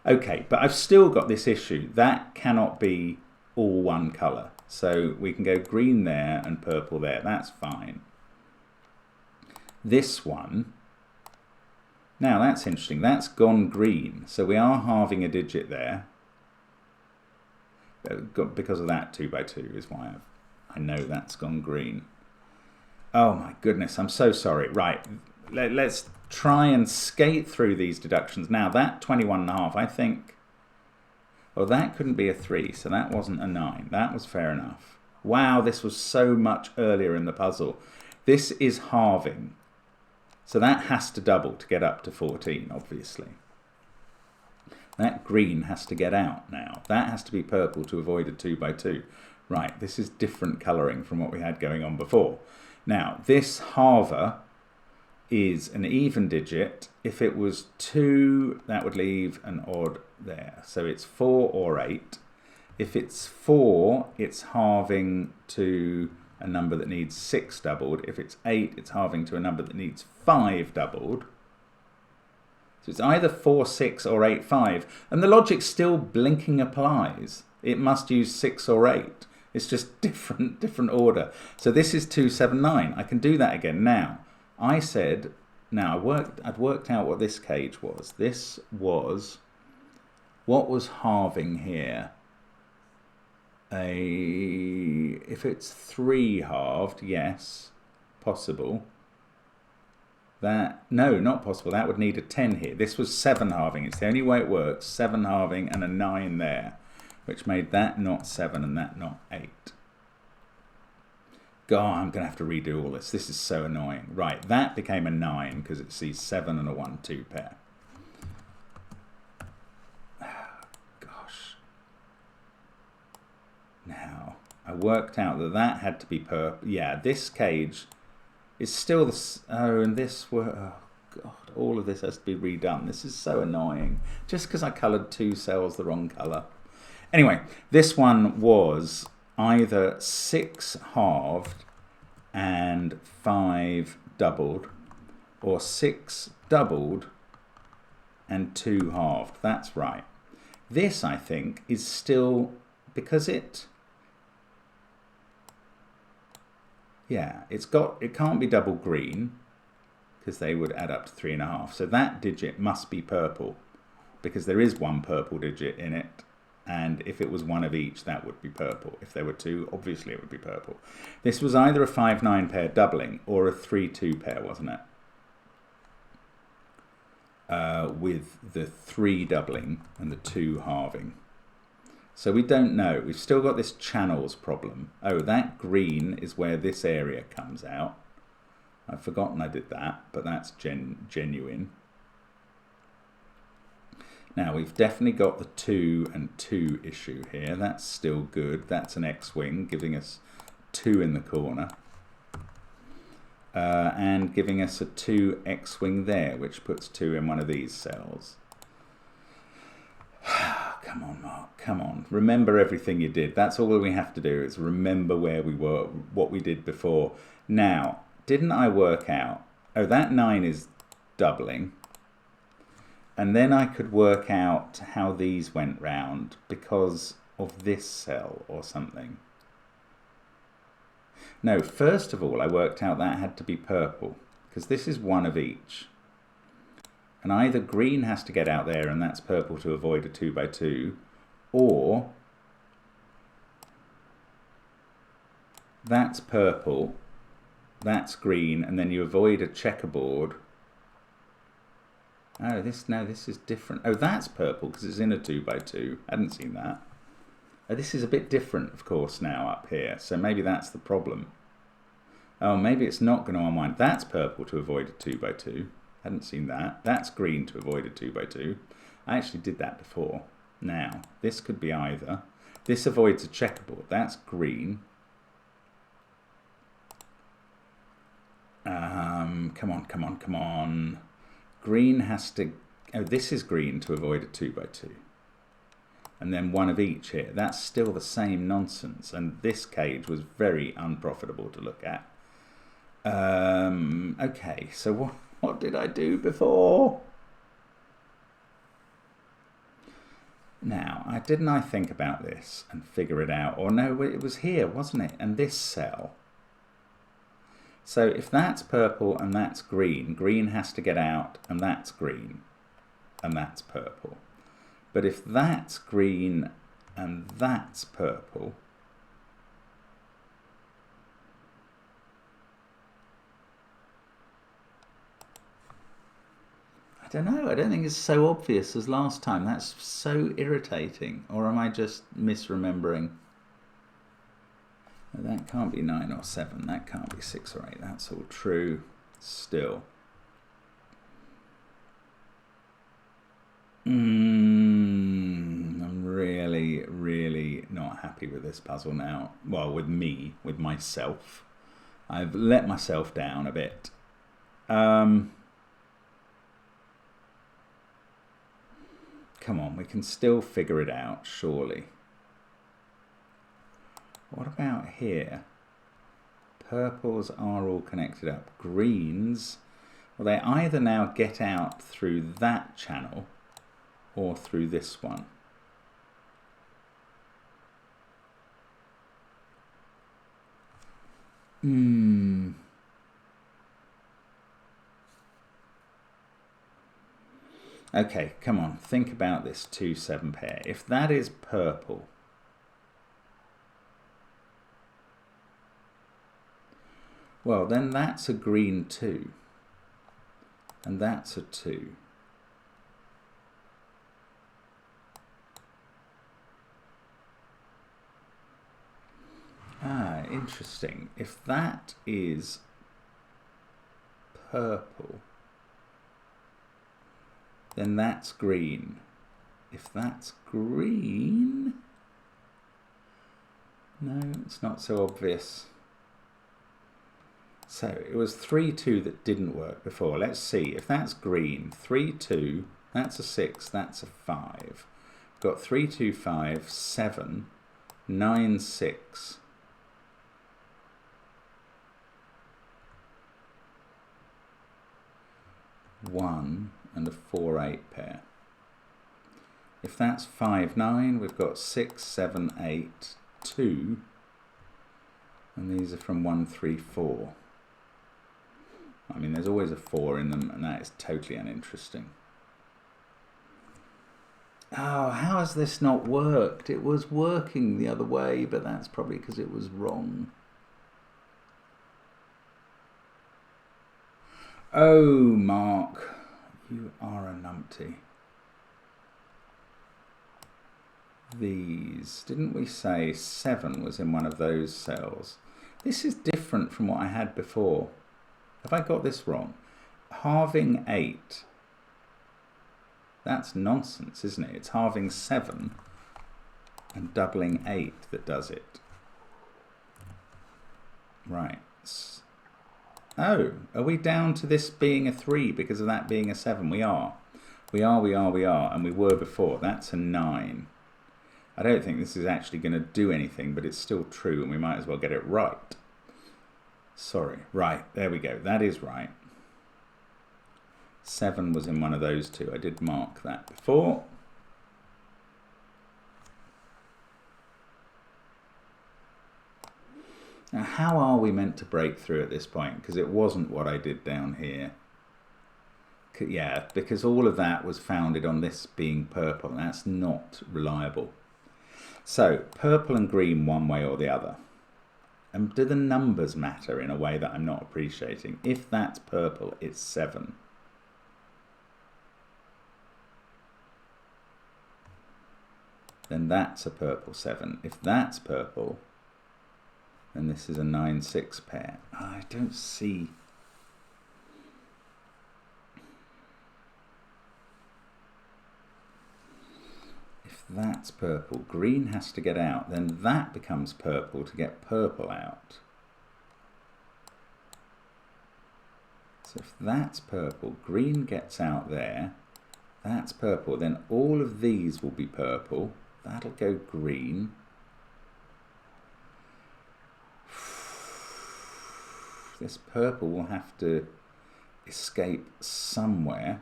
Okay, but I've still got this issue. That cannot be all one colour. So we can go green there and purple there. That's fine. This one, now that's interesting. That's gone green. So we are halving a digit there. Because of that 2 by 2 is why I know that's gone green. Oh my goodness, I'm so sorry. Right, let's try and skate through these deductions. Now that 21.5, I think, well, that couldn't be a 3, so that wasn't a 9. That was fair enough. Wow, this was so much earlier in the puzzle. This is halving. So that has to double to get up to 14, obviously. That green has to get out now. That has to be purple to avoid a 2 by 2. Right, this is different colouring from what we had going on before. Now, this halver is an even digit. If it was 2, that would leave an odd there. So it's 4 or 8. If it's 4, it's halving to a number that needs 6 doubled. If it's 8, it's halving to a number that needs 5 doubled. So it's either 4, 6 or 8, 5. And the logic still blinking applies. It must use 6 or 8. It's just different order. So this is 279. I can do that again. Now, I said, I'd worked out what this cage was. This was, what was halving here? If it's 3 halved, yes, possible. That, no, not possible. That would need a 10 here. This was 7 halving. It's the only way it works. 7 halving and a 9 there, which made that not 7 and that not 8. God, I'm going to have to redo all this. This is so annoying. Right, that became a 9 because it sees 7 and a 1, 2 pair. Gosh. Now, I worked out that that had to be purple. Yeah, this cage is still the... Oh, and this were... Oh, God, all of this has to be redone. This is so annoying. Just because I coloured 2 cells the wrong colour. Anyway, this one was either 6 halved and 5 doubled, or 6 doubled and 2 halved. That's right. This, I think, is still... Because it... Yeah, it can't be double green because they would add up to 3.5. So that digit must be purple because there is one purple digit in it. And if it was one of each, that would be purple. If there were 2, obviously it would be purple. This was either a 5-9 pair doubling or a 3-2 pair, wasn't it? With the 3 doubling and the 2 halving. So we don't know. We've still got this channels problem. Oh, that green is where this area comes out. I've forgotten I did that, but that's genuine. Now, we've definitely got the 2 and 2 issue here. That's still good. That's an X-wing, giving us 2 in the corner. And giving us a 2 X-wing there, which puts 2 in one of these cells. Come on, Mark, come on. Remember everything you did. That's all we have to do is remember where we were, what we did before. Now, didn't I work out... Oh, that 9 is doubling. And then I could work out how these went round because of this cell or something. No, first of all, I worked out that had to be purple because this is one of each. And either green has to get out there and that's purple to avoid a 2x2, or that's purple, that's green, and then you avoid a checkerboard. Oh, this is different. Oh, that's purple because it's in a 2x2. I hadn't seen that. Oh, this is a bit different, of course, now up here. So maybe that's the problem. Oh, maybe it's not going to unwind. That's purple to avoid a 2x2. Hadn't seen that. That's green to avoid a 2x2. I actually did that before. Now, this could be either. This avoids a checkerboard. That's green. Come on, come on, come on. Green has to... Oh, this is green to avoid a 2x2. And then one of each here. That's still the same nonsense. And this cage was very unprofitable to look at. Okay, so what did I do before? Now, didn't I think about this and figure it out? Or no, it was here, wasn't it? And this cell. So if that's purple and that's green, green has to get out and that's green and that's purple. But if that's green and that's purple, I don't know, I don't think it's so obvious as last time. That's so irritating. Or am I just misremembering? That can't be 9 or 7. That can't be 6 or 8. That's all true still. I'm really, really not happy with this puzzle now. Well, with me, with myself. I've let myself down a bit. Come on, we can still figure it out, surely. What about here? Purples are all connected up. Greens, well, they either now get out through that channel or through this one. Okay, come on, think about this 2-7 pair. If that is purple, well, then that's a green too. and that's a 2. Ah, interesting. If that is purple, then that's green. If that's green, no, it's not so obvious. So it was 3, 2 that didn't work before. Let's see, if that's green, 3, 2, that's a 6, that's a 5. Got 3, 2, 5, 7, 9, 6. One and a 4, 8 pair. If that's 5, 9, we've got 6, 7, 8, 2, and these are from 1, 3, 4. I mean, there's always a 4 in them, and that is totally uninteresting. Oh, how has this not worked? It was working the other way, but that's probably because it was wrong. Oh, Mark, you are a numpty. These, didn't we say 7 was in one of those cells? This is different from what I had before. Have I got this wrong? Halving 8. That's nonsense, isn't it? It's halving 7 and doubling 8 that does it. Right. Oh, are we down to this being a 3 because of that being a 7? We are. We are, and we were before. That's a 9. I don't think this is actually going to do anything, but it's still true, and we might as well get it right. Sorry. Right, there we go. That is right. 7 was in one of those two. I did mark that before. Now, how are we meant to break through at this point? Because it wasn't what I did down here. Yeah, because all of that was founded on this being purple, and that's not reliable. So, purple and green one way or the other. And do the numbers matter in a way that I'm not appreciating? If that's purple, it's 7. Then that's a purple 7. If that's purple, then this is a 9, 6 pair. I don't see. If that's purple, green has to get out. Then that becomes purple to get purple out. So if that's purple, green gets out there. That's purple. Then all of these will be purple. That'll go green. This purple will have to escape somewhere.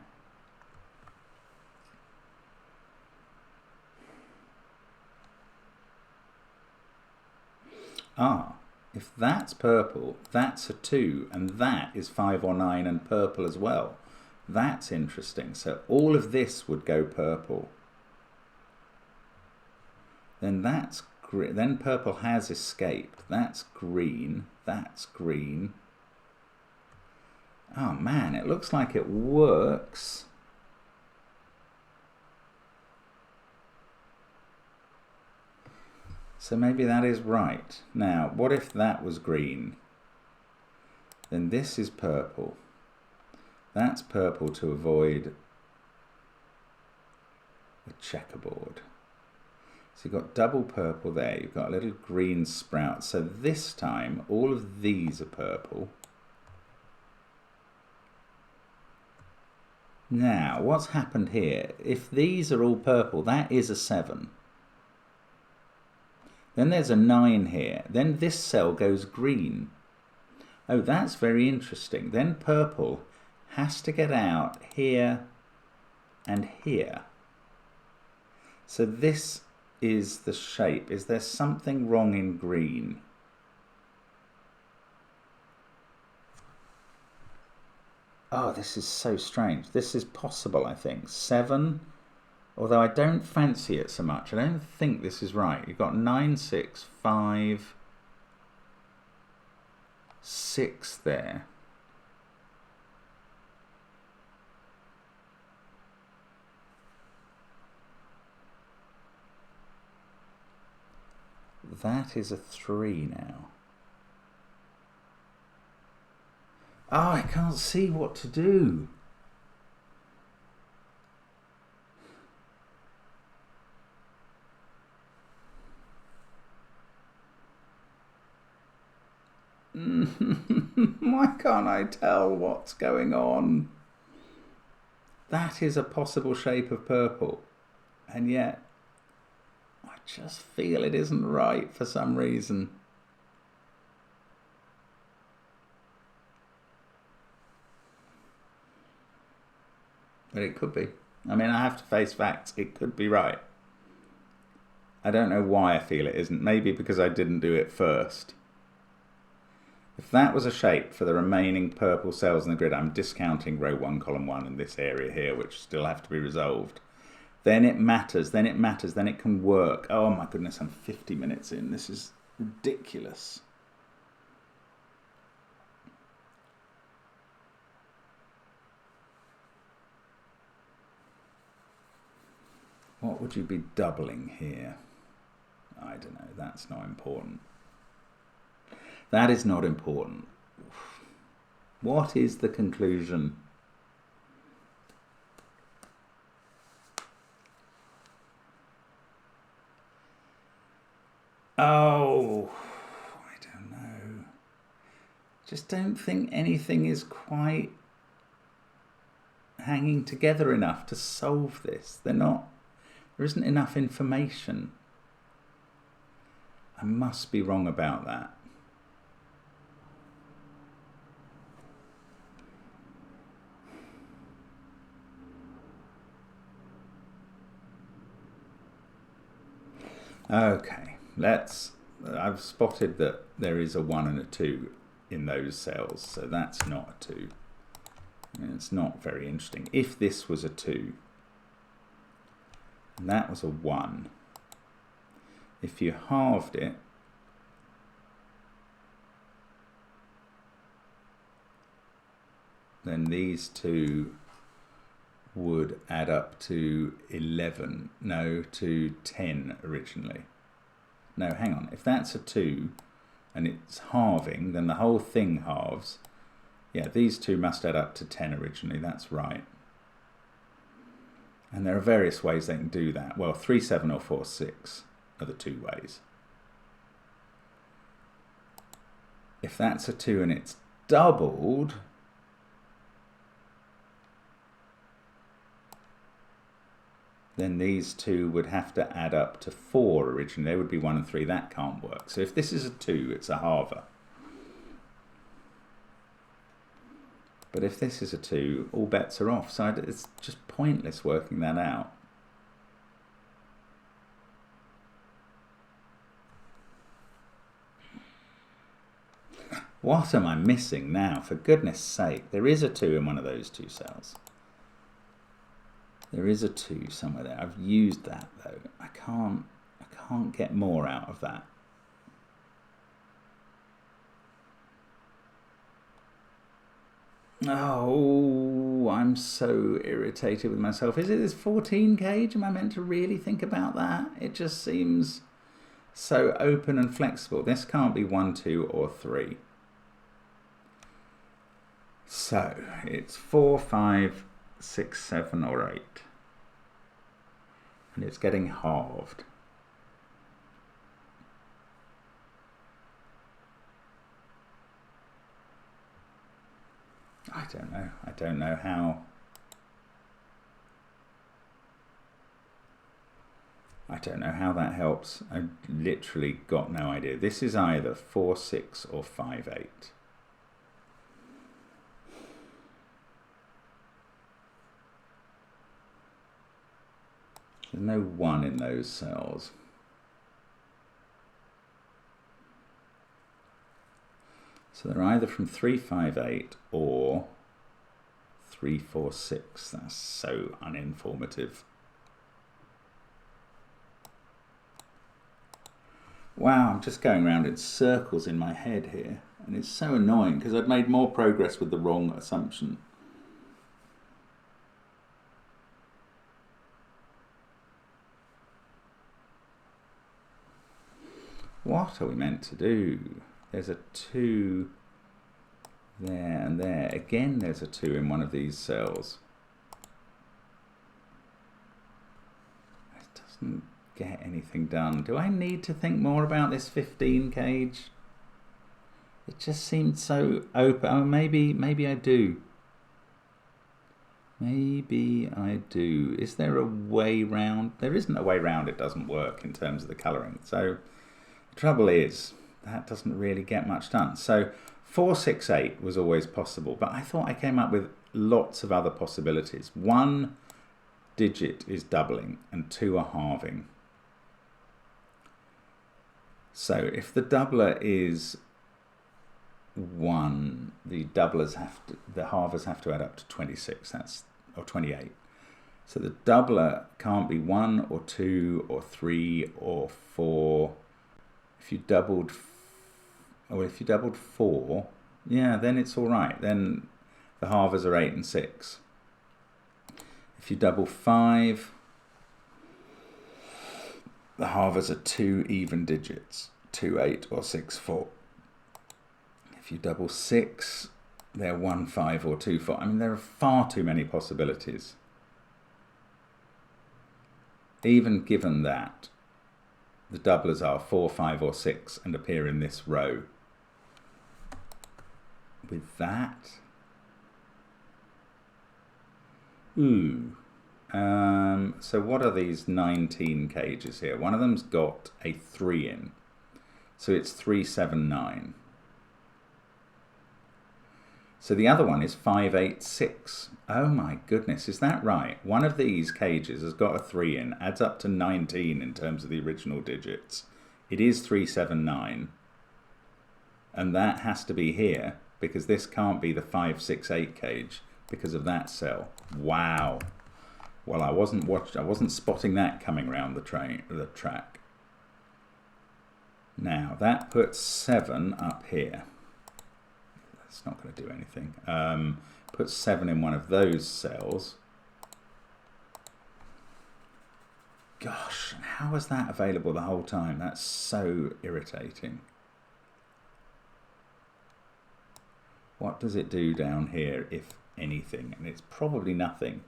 Ah, if that's purple, that's a 2, and that is 5 or 9 and purple as well. That's interesting. So all of this would go purple. Then that's green. Then purple has escaped. That's green. That's green. Oh man, it looks like it works. So maybe that is right. Now, what if that was green? Then this is purple. That's purple to avoid the checkerboard. So you've got double purple there. You've got a little green sprout. So this time, all of these are purple. Now, what's happened here? If these are all purple, that is a 7. Then there's a 9 here. Then this cell goes green. Oh, that's very interesting. Then purple has to get out here and here. So this is the shape. Is there something wrong in green? Oh, this is so strange. This is possible, I think. 7, although I don't fancy it so much. I don't think this is right. You've got 9, 6, 5, 6 there. That is a 3 now. Oh, I can't see what to do. Why can't I tell what's going on? That is a possible shape of purple, and yet I just feel it isn't right for some reason. But it could be. I mean, I have to face facts. It could be right. I don't know why I feel it isn't. Maybe because I didn't do it first. If that was a shape for the remaining purple cells in the grid, I'm discounting row 1, column 1 in this area here, which still have to be resolved. Then it matters, then it matters, then it can work. Oh my goodness, I'm 50 minutes in. This is ridiculous. What would you be doubling here? I don't know, that's not important. That is not important. What is the conclusion? Oh, I don't know. Just don't think anything is quite hanging together enough to solve this. There isn't enough information. I must be wrong about that. Okay, I've spotted that there is a 1 and a 2 in those cells, so that's not a 2. And it's not very interesting. If this was a 2, and that was a 1, if you halved it, then these two would add up to 11, no, to 10 originally. No, hang on, if that's a 2 and it's halving, then the whole thing halves. Yeah, these two must add up to 10 originally, that's right. And there are various ways they can do that. Well, 3, 7 or 4, 6 are the two ways. If that's a 2 and it's doubled, then these two would have to add up to 4 originally. They would be 1 and 3. That can't work. So if this is a 2, it's a halver. But if this is a 2, all bets are off. So it's just pointless working that out. What am I missing now? For goodness sake, there is a 2 in one of those two cells. There is a 2 somewhere there. I've used that though. I can't get more out of that. Oh, I'm so irritated with myself. Is it this 14 gauge? Am I meant to really think about that? It just seems so open and flexible. This can't be 1, 2 or 3. So it's 4, 5, 6, 7 or 8. And it's getting halved. I don't know. I don't know how. I don't know how that helps. I've literally got no idea. This is either 4, 6 or 5, 8. There's no 1 in those cells. So they're either from 3, 5, 8 or 3, 4, 6. That's so uninformative. Wow, I'm just going around in circles in my head here. And it's so annoying because I'd made more progress with the wrong assumption. What are we meant to do? There's a 2 there and there. Again, there's a 2 in one of these cells. It doesn't get anything done. Do I need to think more about this 15 cage? It just seemed so open. Oh, maybe I do. Maybe I do. Is there a way round? There isn't a way round. It doesn't work in terms of the colouring. So the trouble is that doesn't really get much done. So 4, 6, 8 was always possible, but I thought I came up with lots of other possibilities. 1 digit is doubling and 2 are halving. So if the doubler is 1, the halvers have to add up to 26, or 28. So the doubler can't be 1 or 2 or 3 or 4. If you doubled 4, yeah, then it's all right. Then the halvers are 8 and 6. If you double 5, the halvers are 2 even digits, 2, 8 or 6, 4. If you double 6, they're 1, 5 or 2, 4. I mean, there are far too many possibilities. Even given that the doublers are 4, 5 or 6 and appear in this row. With that, so what are these 19 cages here? One of them's got a 3 in, so it's 3, 7, 9. So the other one is 5, 8, 6. Oh my goodness, is that right? One of these cages has got a 3 in, adds up to 19 in terms of the original digits. It is 3, 7, 9. And that has to be here, because this can't be the 5, 6, 8 cage because of that cell. Wow. Well, I wasn't spotting that coming around the track. Now, that puts 7 up here. It's not going to do anything. Put 7 in one of those cells. Gosh, how was that available the whole time? That's so irritating. What does it do down here, if anything? And it's probably nothing.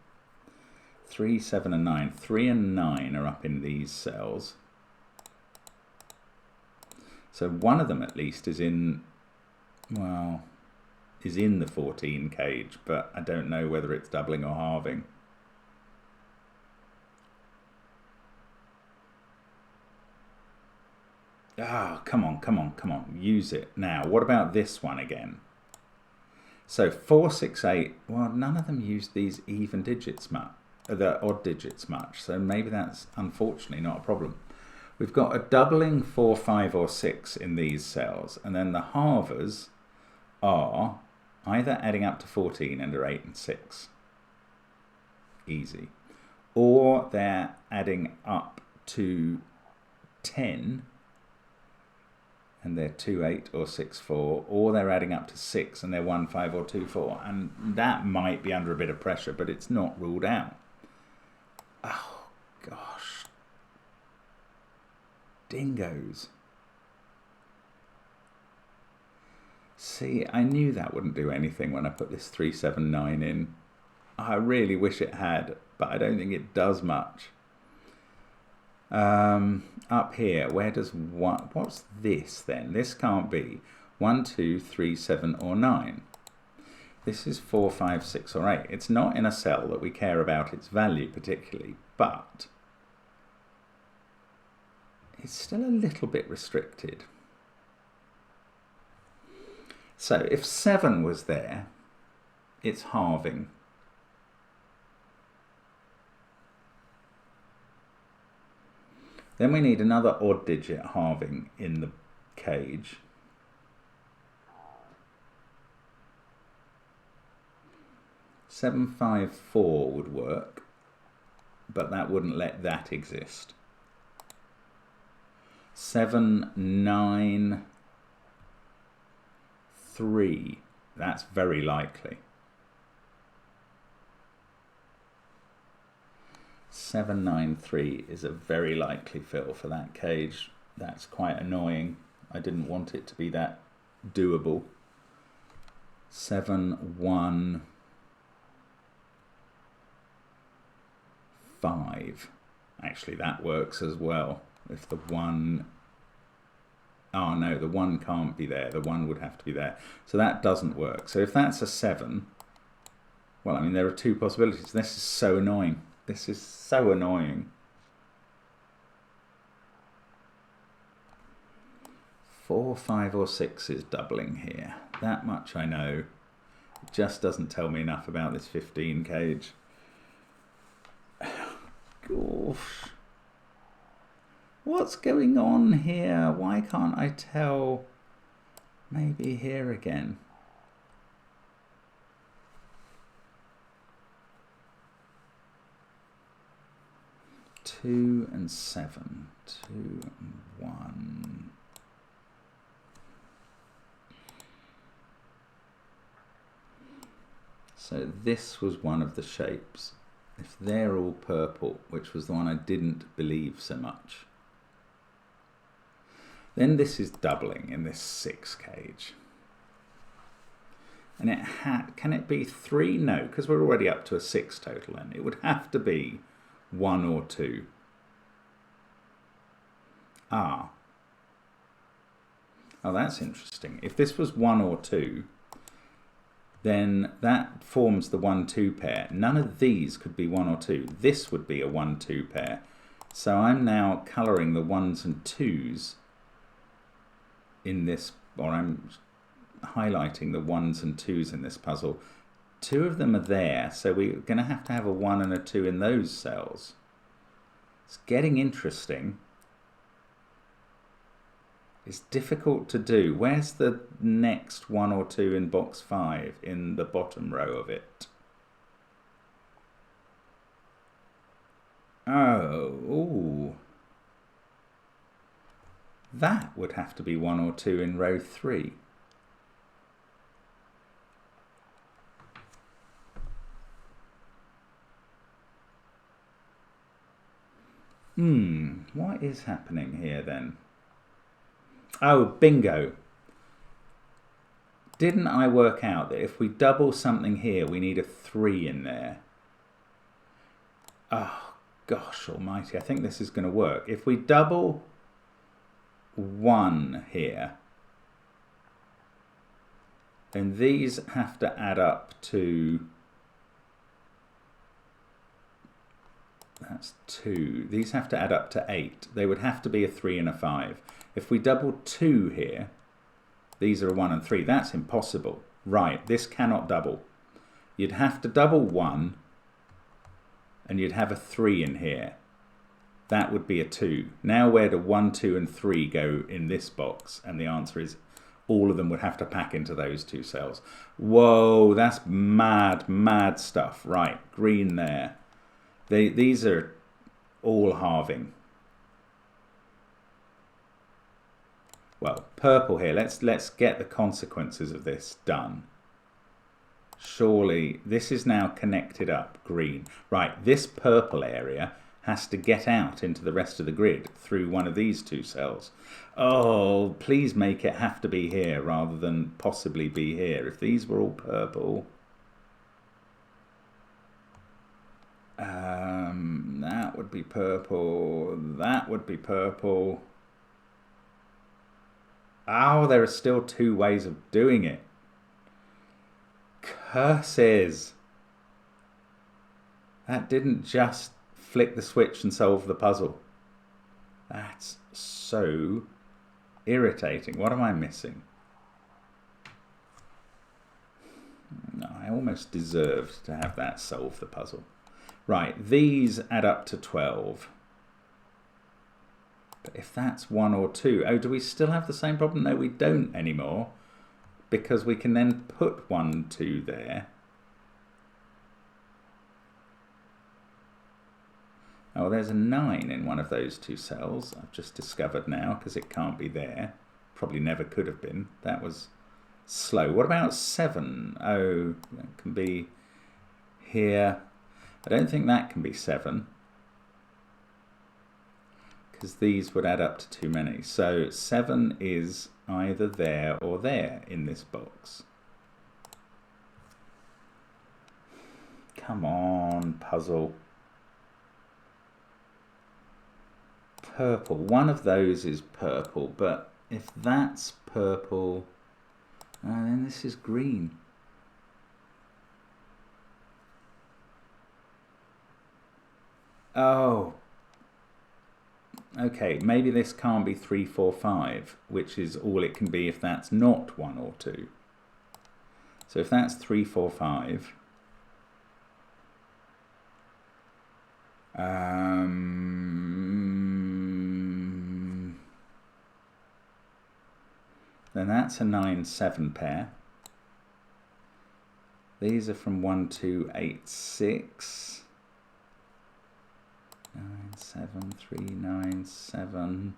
3, 7 and 9. 3 and 9 are up in these cells. So one of them at least is in, well, is in the 14 cage, but I don't know whether it's doubling or halving. Ah, come on, use it. Now, what about this one again? So 4, 6, 8, well, none of them use these even digits much, the odd digits much, so maybe that's unfortunately not a problem. We've got a doubling 4, 5 or 6 in these cells, and then the halvers are either adding up to 14 and are 8 and 6. Easy. Or they're adding up to 10 and they're 2, 8 or 6, 4, or they're adding up to 6 and they're 1, 5 or 2, 4. And that might be under a bit of pressure, but it's not ruled out. Oh, gosh. Dingoes. See, I knew that wouldn't do anything when I put this 3, 7, 9 in. I really wish it had, but I don't think it does much. Up here, where does one, what's this then? This can't be 1, 2, 3, 7 or 9. This is 4, 5, 6 or 8. It's not in a cell that we care about its value particularly, but it's still a little bit restricted. So if 7 was there, it's halving. Then we need another odd digit halving in the cage. Seven, 5, 4 would work, but that wouldn't let that exist. 7, 9, 3, that's very likely. 7, 9, 3 is a very likely fill for that cage. That's quite annoying. I didn't want it to be that doable. 7, 1, 5. Actually, that works as well. If the 1... Oh no, the 1 can't be there. The 1 would have to be there. So that doesn't work. So if that's a 7... Well, I mean, there are two possibilities. This is so annoying. This is so annoying. 4, 5 or 6 is doubling here. That much I know. It just doesn't tell me enough about this 15 cage. Gosh. What's going on here? Why can't I tell? Maybe here again. Two and 7. 2 and 1. So this was one of the shapes. If they're all purple, which was the one I didn't believe so much, then this is doubling in this 6 cage. And it can it be 3? No, because we're already up to a 6 total then. It would have to be 1 or 2. Ah. Oh, that's interesting. If this was 1 or 2, then that forms the 1, 2 pair. None of these could be 1 or 2. This would be a 1, 2 pair. So I'm now colouring the 1s and 2s in this, or I'm highlighting the 1s and 2s in this puzzle. 2 of them are there, so we're going to have a 1 and a 2 in those cells. It's getting interesting. It's difficult to do. Where's the next 1 or 2 in box 5 in the bottom row of it? Oh, ooh. That would have to be 1 or 2 in row 3. What is happening here then? Oh, bingo. Didn't I work out that if we double something here, we need a 3 in there? Oh, gosh almighty. I think this is going to work. If we double 1 here, then these have to add up to... That's 2. These have to add up to 8. They would have to be a 3 and a 5. If we double 2 here, these are a 1 and 3. That's impossible. Right, this cannot double. You'd have to double 1, and you'd have a 3 in here. That would be a 2. Now where do 1, 2, and 3 go in this box? And the answer is all of them would have to pack into those 2 cells. Whoa, that's mad, mad stuff. Right, green there. These are all halving. Well, purple here. Let's get the consequences of this done. Surely this is now connected up, green. Right, this purple area has to get out into the rest of the grid through one of these 2 cells. Oh, please make it have to be here rather than possibly be here. If these were all purple... that would be purple. That would be purple. Oh, there are still 2 ways of doing it. Curses. That didn't just flick the switch and solve the puzzle. That's so irritating. What am I missing? No, I almost deserved to have that solve the puzzle. Right, these add up to 12. But if that's 1 or 2, oh, do we still have the same problem? No, we don't anymore, because we can then put 1, 2 there. Oh, there's a 9 in one of those 2 cells. I've just discovered now, because it can't be there. Probably never could have been. That was slow. What about 7? Oh, that can be here. I don't think that can be 7. because these would add up to too many. So 7 is either there or there in this box. Come on, puzzle. Purple. One of those is purple, but if that's purple, then this is green. Oh. Okay, maybe this can't be 3, 4, 5, which is all it can be if that's not 1 or 2. So if that's 3, 4, 5, then that's a 9, 7 pair. These are from 1, 2, 8, 6. 9, 7, 3, 9, 7.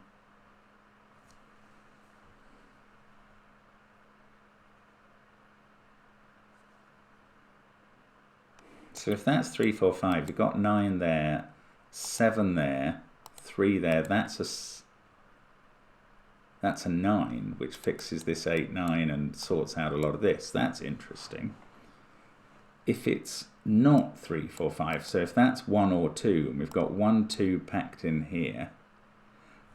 So if that's 3, 4, 5, you've got 9 there, 7 there, 3 there. That's a 9, which fixes this 8, 9 and sorts out a lot of this. That's interesting. If it's not 3, 4, 5, so if that's 1 or 2, and we've got 1, 2 packed in here,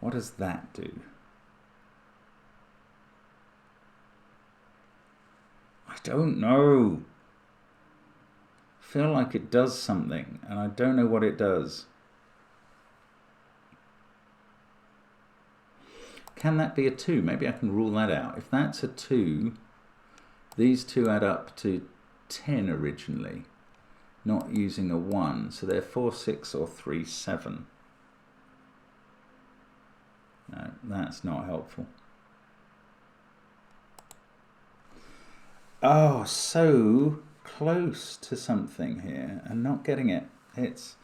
what does that do? I don't know. I feel like it does something, and I don't know what it does. Can that be a 2? Maybe I can rule that out. If that's a 2, these two add up to 10 originally, not using a 1, so they're 4, 6 or 3, 7. No, that's not helpful. Oh, so close to something here and not getting it. It's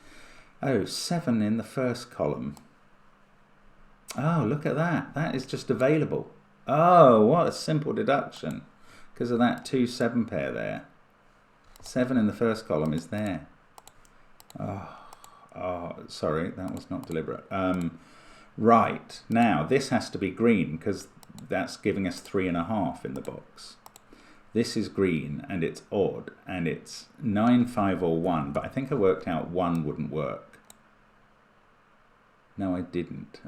7 in the first column. Oh, look at that. That is just available. Oh, what a simple deduction. Because of that 2, 7 pair there. 7 in the first column is there. Oh, sorry, that was not deliberate. Right, now this has to be green because that's giving us 3.5 in the box. This is green and it's odd and it's 9, 5 or 1, but I think I worked out 1 wouldn't work. No, I didn't.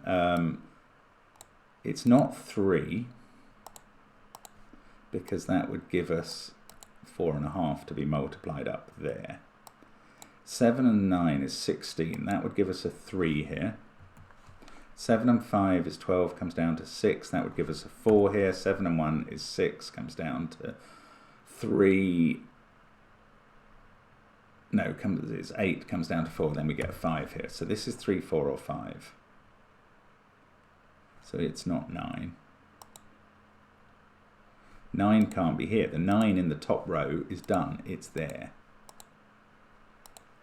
It's not 3 because that would give us 4.5 to be multiplied up there. 7 and 9 is 16. That would give us a 3 here. 7 and 5 is 12, comes down to 6. That would give us a 4 here. 7 and 1 is 6, comes down to 3. No, it's 8, comes down to 4. Then we get a 5 here. So this is 3, 4 or 5. So it's not 9. 9 can't be here. The 9 in the top row is done. It's there.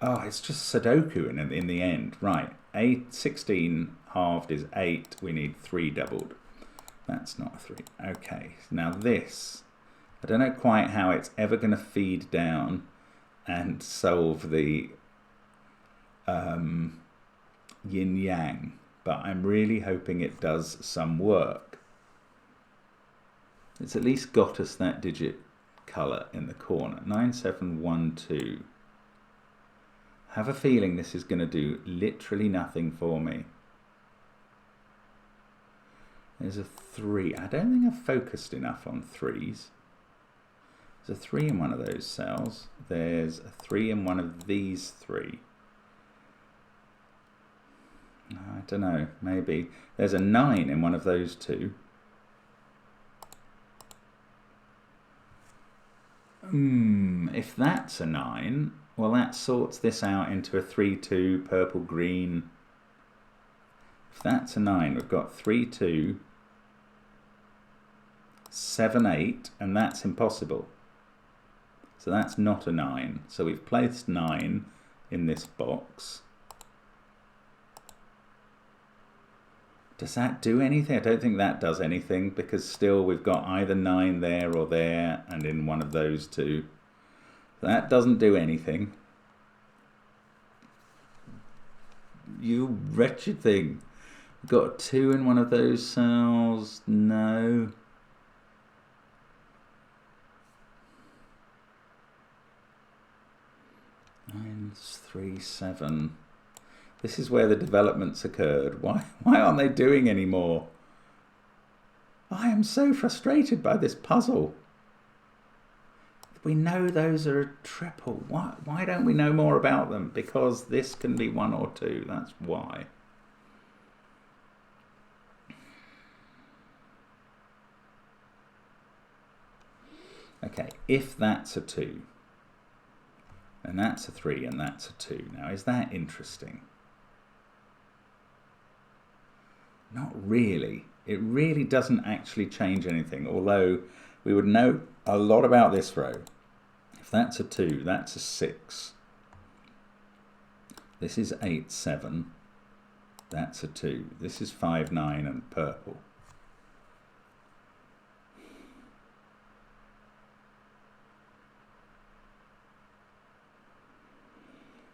Oh, it's just Sudoku in the end. Right. 16 halved is 8. We need 3 doubled. That's not a 3. Okay. Now this, I don't know quite how it's ever going to feed down and solve the yin-yang, but I'm really hoping it does some work. It's at least got us that digit colour in the corner. 9712. Have a feeling this is going to do literally nothing for me. There's a 3. I don't think I've focused enough on 3s. There's a 3 in one of those cells. There's a 3 in one of these 3. I don't know, maybe. There's a 9 in one of those 2. If that's a 9, well, that sorts this out into a 3, 2, purple, green. If that's a 9, we've got 3, 2, 7, 8, and that's impossible. So that's not a 9. So we've placed 9 in this box. Does that do anything? I don't think that does anything because still we've got either 9 there or there and in one of those 2. That doesn't do anything. You wretched thing. Got a 2 in one of those cells? No. Nine, 3, 7. This is where the developments occurred. Why aren't they doing any more? I am so frustrated by this puzzle. We know those are a triple. Why don't we know more about them? Because this can be 1 or 2. That's why. Okay, if that's a 2, and that's a 3, and that's a 2. Now, is that interesting? Not really. It really doesn't actually change anything, although we would know a lot about this row. If that's a 2, that's a 6. This is 8, 7. That's a 2. This is 5, 9, and purple.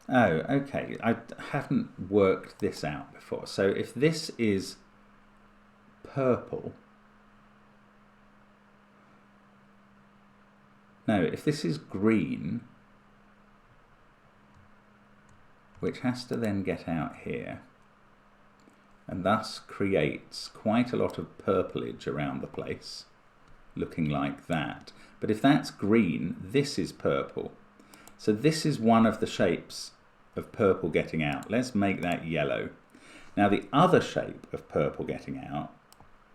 Oh, okay. I haven't worked this out before. So if this is purple, no, if this is green, which has to then get out here, and thus creates quite a lot of purplage around the place, looking like that. But if that's green, this is purple. So this is one of the shapes of purple getting out. Let's make that yellow. Now the other shape of purple getting out,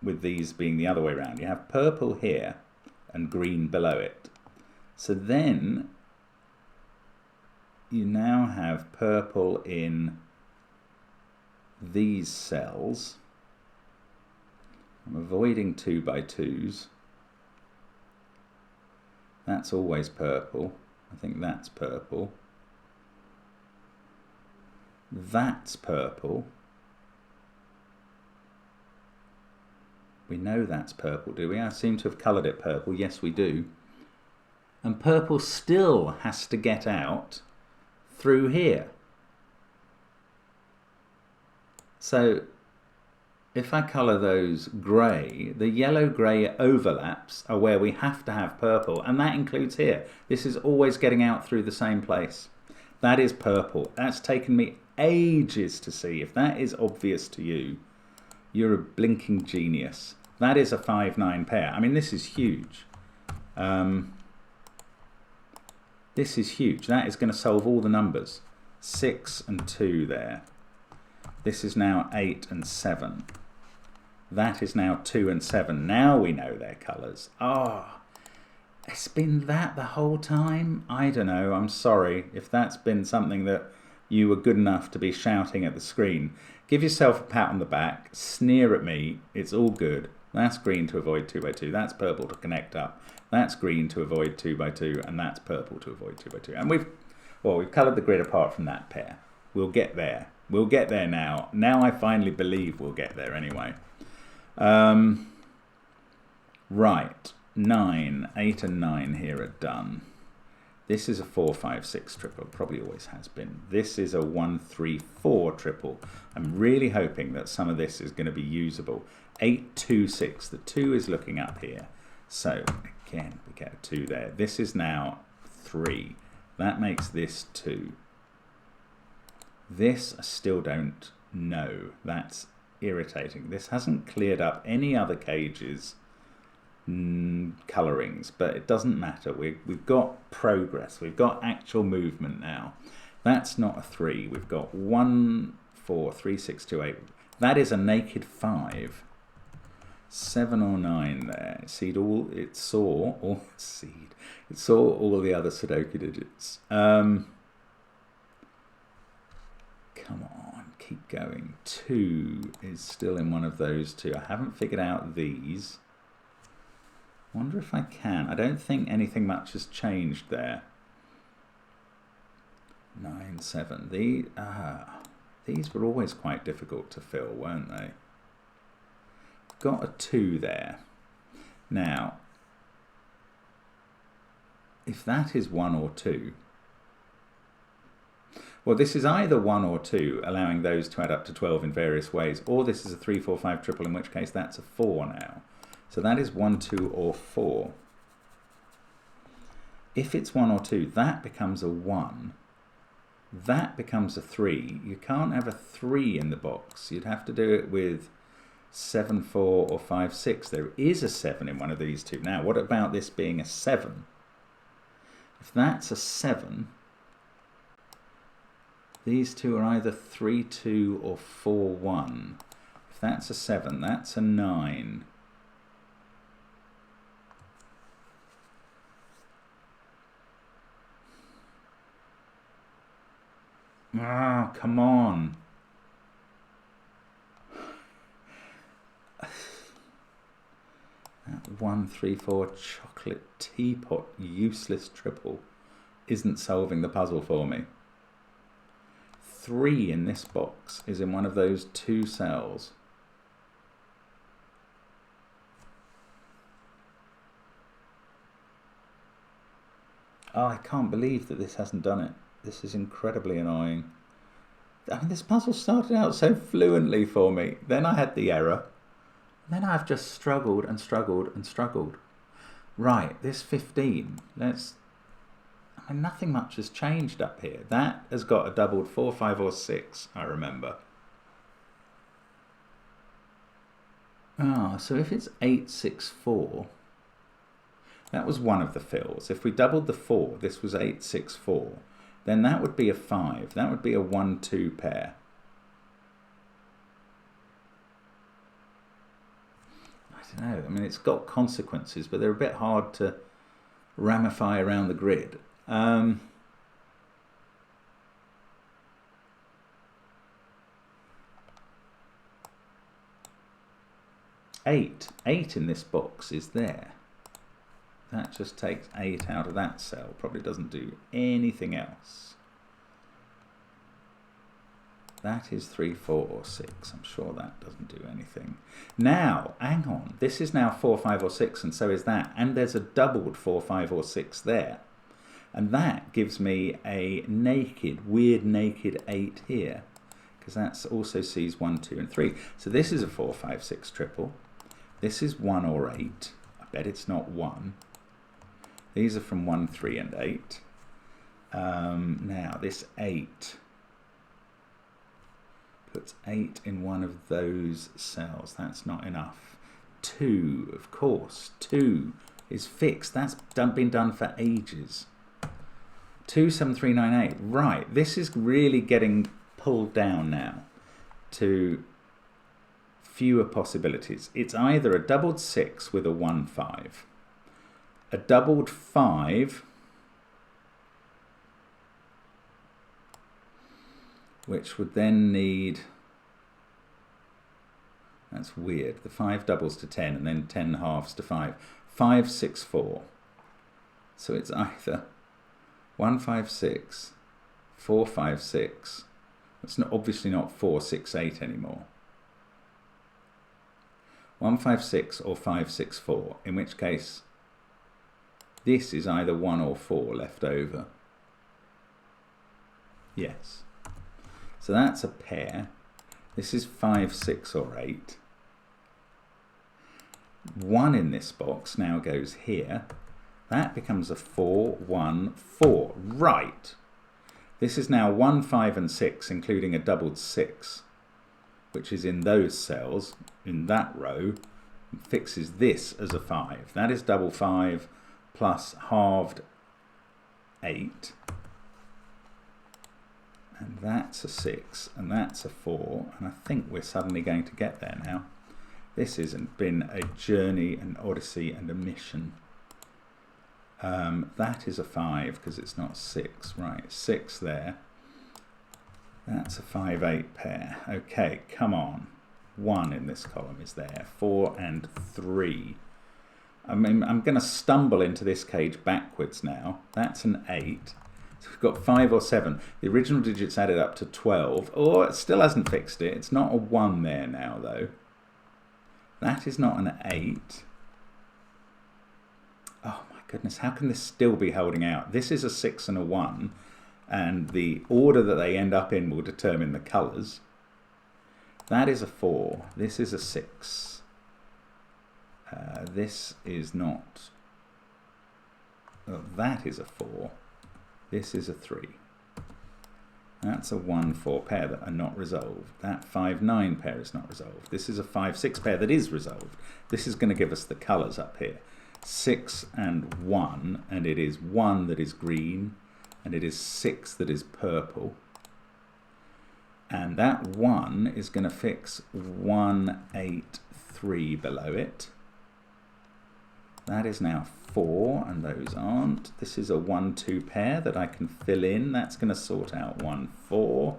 with these being the other way around, you have purple here and green below it. So then you now have purple in these cells. I'm avoiding 2 by 2s. That's always purple. I think that's purple. That's purple. We know that's purple, do we? I seem to have coloured it purple. Yes, we do. And purple still has to get out through here. So if I colour those grey, the yellow-grey overlaps are where we have to have purple, and that includes here. This is always getting out through the same place. That is purple. That's taken me ages to see. If that is obvious to you, you're a blinking genius. That is a 5-9 pair. I mean, this is huge. This is huge. That is going to solve all the numbers. 6 and 2 there. This is now 8 and 7. That is now 2 and 7. Now we know their colours. Ah, it's been that the whole time? I don't know. I'm sorry if that's been something that you were good enough to be shouting at the screen. Give yourself a pat on the back. Sneer at me. It's all good. That's green to avoid 2 by 2. That's purple to connect up. That's green to avoid 2 by 2. And that's purple to avoid 2 by 2. And we've coloured the grid apart from that pair. We'll get there. We'll get there now. Now I finally believe we'll get there anyway. Right. 9, 8 and 9 here are done. This is a 4, 5, 6 triple. Probably always has been. This is a 1, 3, 4 triple. I'm really hoping that some of this is going to be usable. 8, 2, 6. The 2 is looking up here. So, again, we get a 2 there. This is now 3. That makes this 2. This I still don't know. That's irritating. This hasn't cleared up any other cages colourings, but it doesn't matter. We've got progress. We've got actual movement now. That's not a 3. We've got 1, 4, 3, 6, 2, 8. That is a naked 5. 7 or 9 there. It saw all the other Sudoku digits. Come on, keep going. 2 is still in one of those 2. I haven't figured out these. Wonder if I can. I don't think anything much has changed there. 9, 7. These were always quite difficult to fill, weren't they? Got a 2 there. Now, if that is 1 or 2, Well, this is either 1 or 2, allowing those to add up to 12 in various ways, or this is a 3, 4, 5 triple, in which case that's a 4 now. So that is 1, 2, or 4. If it's 1 or 2, that becomes a 1. That becomes a 3. You can't have a 3 in the box. You'd have to do it with 7, 4, or 5, 6. There is a 7 in one of these two. Now, what about this being a 7? If that's a 7... these two are either 3, 2 or 4, 1. If that's a 7, that's a 9. Ah, come on. That 1, 3, 4 chocolate teapot useless triple isn't solving the puzzle for me. 3 in this box is in one of those 2 cells. Oh, I can't believe that this hasn't done it. This is incredibly annoying. I mean, this puzzle started out so fluently for me. Then I had the error. Then I've just struggled and struggled and struggled. Right, this 15. I mean, nothing much has changed up here. That has got a doubled 4, 5, or 6, I remember. Ah, so if it's 8, 6, 4, that was one of the fills. If we doubled the 4, this was 8, 6, 4, then that would be a 5. That would be a 1, 2 pair. I don't know. I mean, it's got consequences, but they're a bit hard to ramify around the grid. 8 in this box is there. That just takes 8 out of that cell. Probably doesn't do anything else. That is 3, 4, or 6. I'm sure that doesn't do anything. Now, hang on. This is now 4, 5, or 6, and so is that. And there's a doubled 4, 5, or 6 there. And that gives me a naked, weird naked 8 here. Because that also sees 1, 2, and 3. So this is a 4, 5, 6 triple. This is 1 or 8. I bet it's not 1. These are from 1, 3, and 8. Now, this 8 puts 8 in one of those cells. That's not enough. 2, of course. 2 is fixed. That's been done for ages. 2, 7, 3, 9, 8. Right, this is really getting pulled down now to fewer possibilities. It's either a doubled 6 with a 1, 5. A doubled 5, which would then need, that's weird, the 5 doubles to 10 and then 10 halves to 5. 5, 6, 4. So it's either 1, 5, 6, 4, 5, 6. It's not, obviously not 4, 6, 8 anymore. 1, 5, 6 or 5, 6, 4, in which case this is either 1 or 4 left over. Yes. So that's a pair. This is 5, 6, or 8. 1 in this box now goes here. That becomes a 4, 1, 4. Right. This is now 1, 5, and 6, including a doubled 6, which is in those cells, in that row, and fixes this as a 5. That is double 5 plus halved 8. And that's a 6, and that's a 4, and I think we're suddenly going to get there now. This has been a journey, an odyssey, and a mission. That is a 5 because it's not 6. Right, 6 there. That's a 5, 8 pair. Okay, come on. 1 in this column is there. 4 and 3. I mean, I'm going to stumble into this cage backwards now. That's an 8. So we've got 5 or 7. The original digits added up to 12. Oh, it still hasn't fixed it. It's not a 1 there now, though. That is not an 8. Oh, my goodness. How can this still be holding out? This is a 6 and a 1. and the order that they end up in will determine the colours. That is a 4. This is a 6. This is not. That is a 4. This is a 3. That's a 1-4 pair that are not resolved. That 5-9 pair is not resolved. This is a 5-6 pair that is resolved. This is going to give us the colours up here. 6 and 1, and it is 1 that is green, and it is 6 that is purple. And that 1 is going to fix 1, 8, 3 below it. That is now 4, and those aren't. This is a 1-2 pair that I can fill in. That's going to sort out 1-4.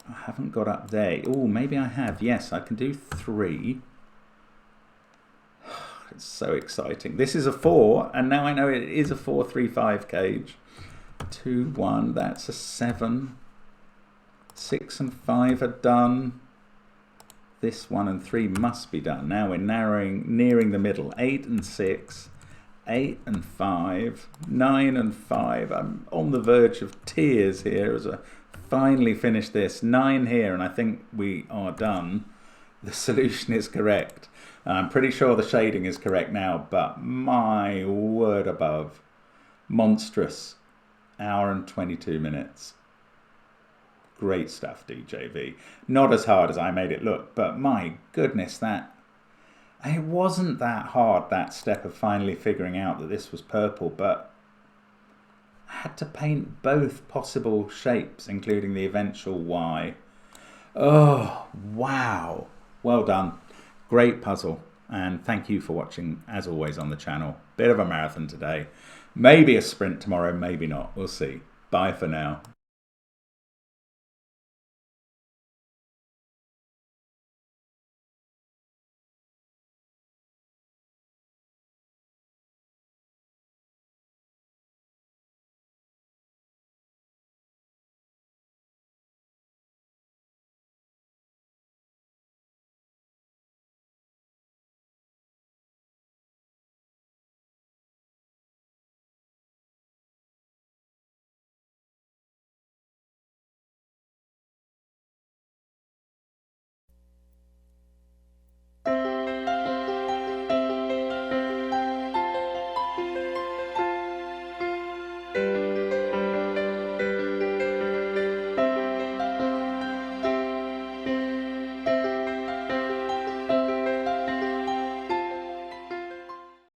I haven't got up there. Oh, maybe I have. Yes, I can do 3. It's so exciting. This is a 4, and now I know it is a 4-3-5 cage. 2, 1, that's a 7. 6 and 5 are done. This 1 and 3 must be done. Now we're nearing the middle. 8 and 6, 8 and 5, 9 and 5. I'm on the verge of tears here as I finally finish this. 9 here, and I think we are done. The solution is correct. I'm pretty sure the shading is correct now, but my word above. Monstrous. Hour and 22 minutes. Great stuff, DJV. Not as hard as I made it look, but my goodness, it wasn't that hard, that step of finally figuring out that this was purple, but I had to paint both possible shapes, including the eventual Y. Oh, wow. Well done. Great puzzle. And thank you for watching, as always, on the channel. Bit of a marathon today. Maybe a sprint tomorrow, maybe not. We'll see. Bye for now.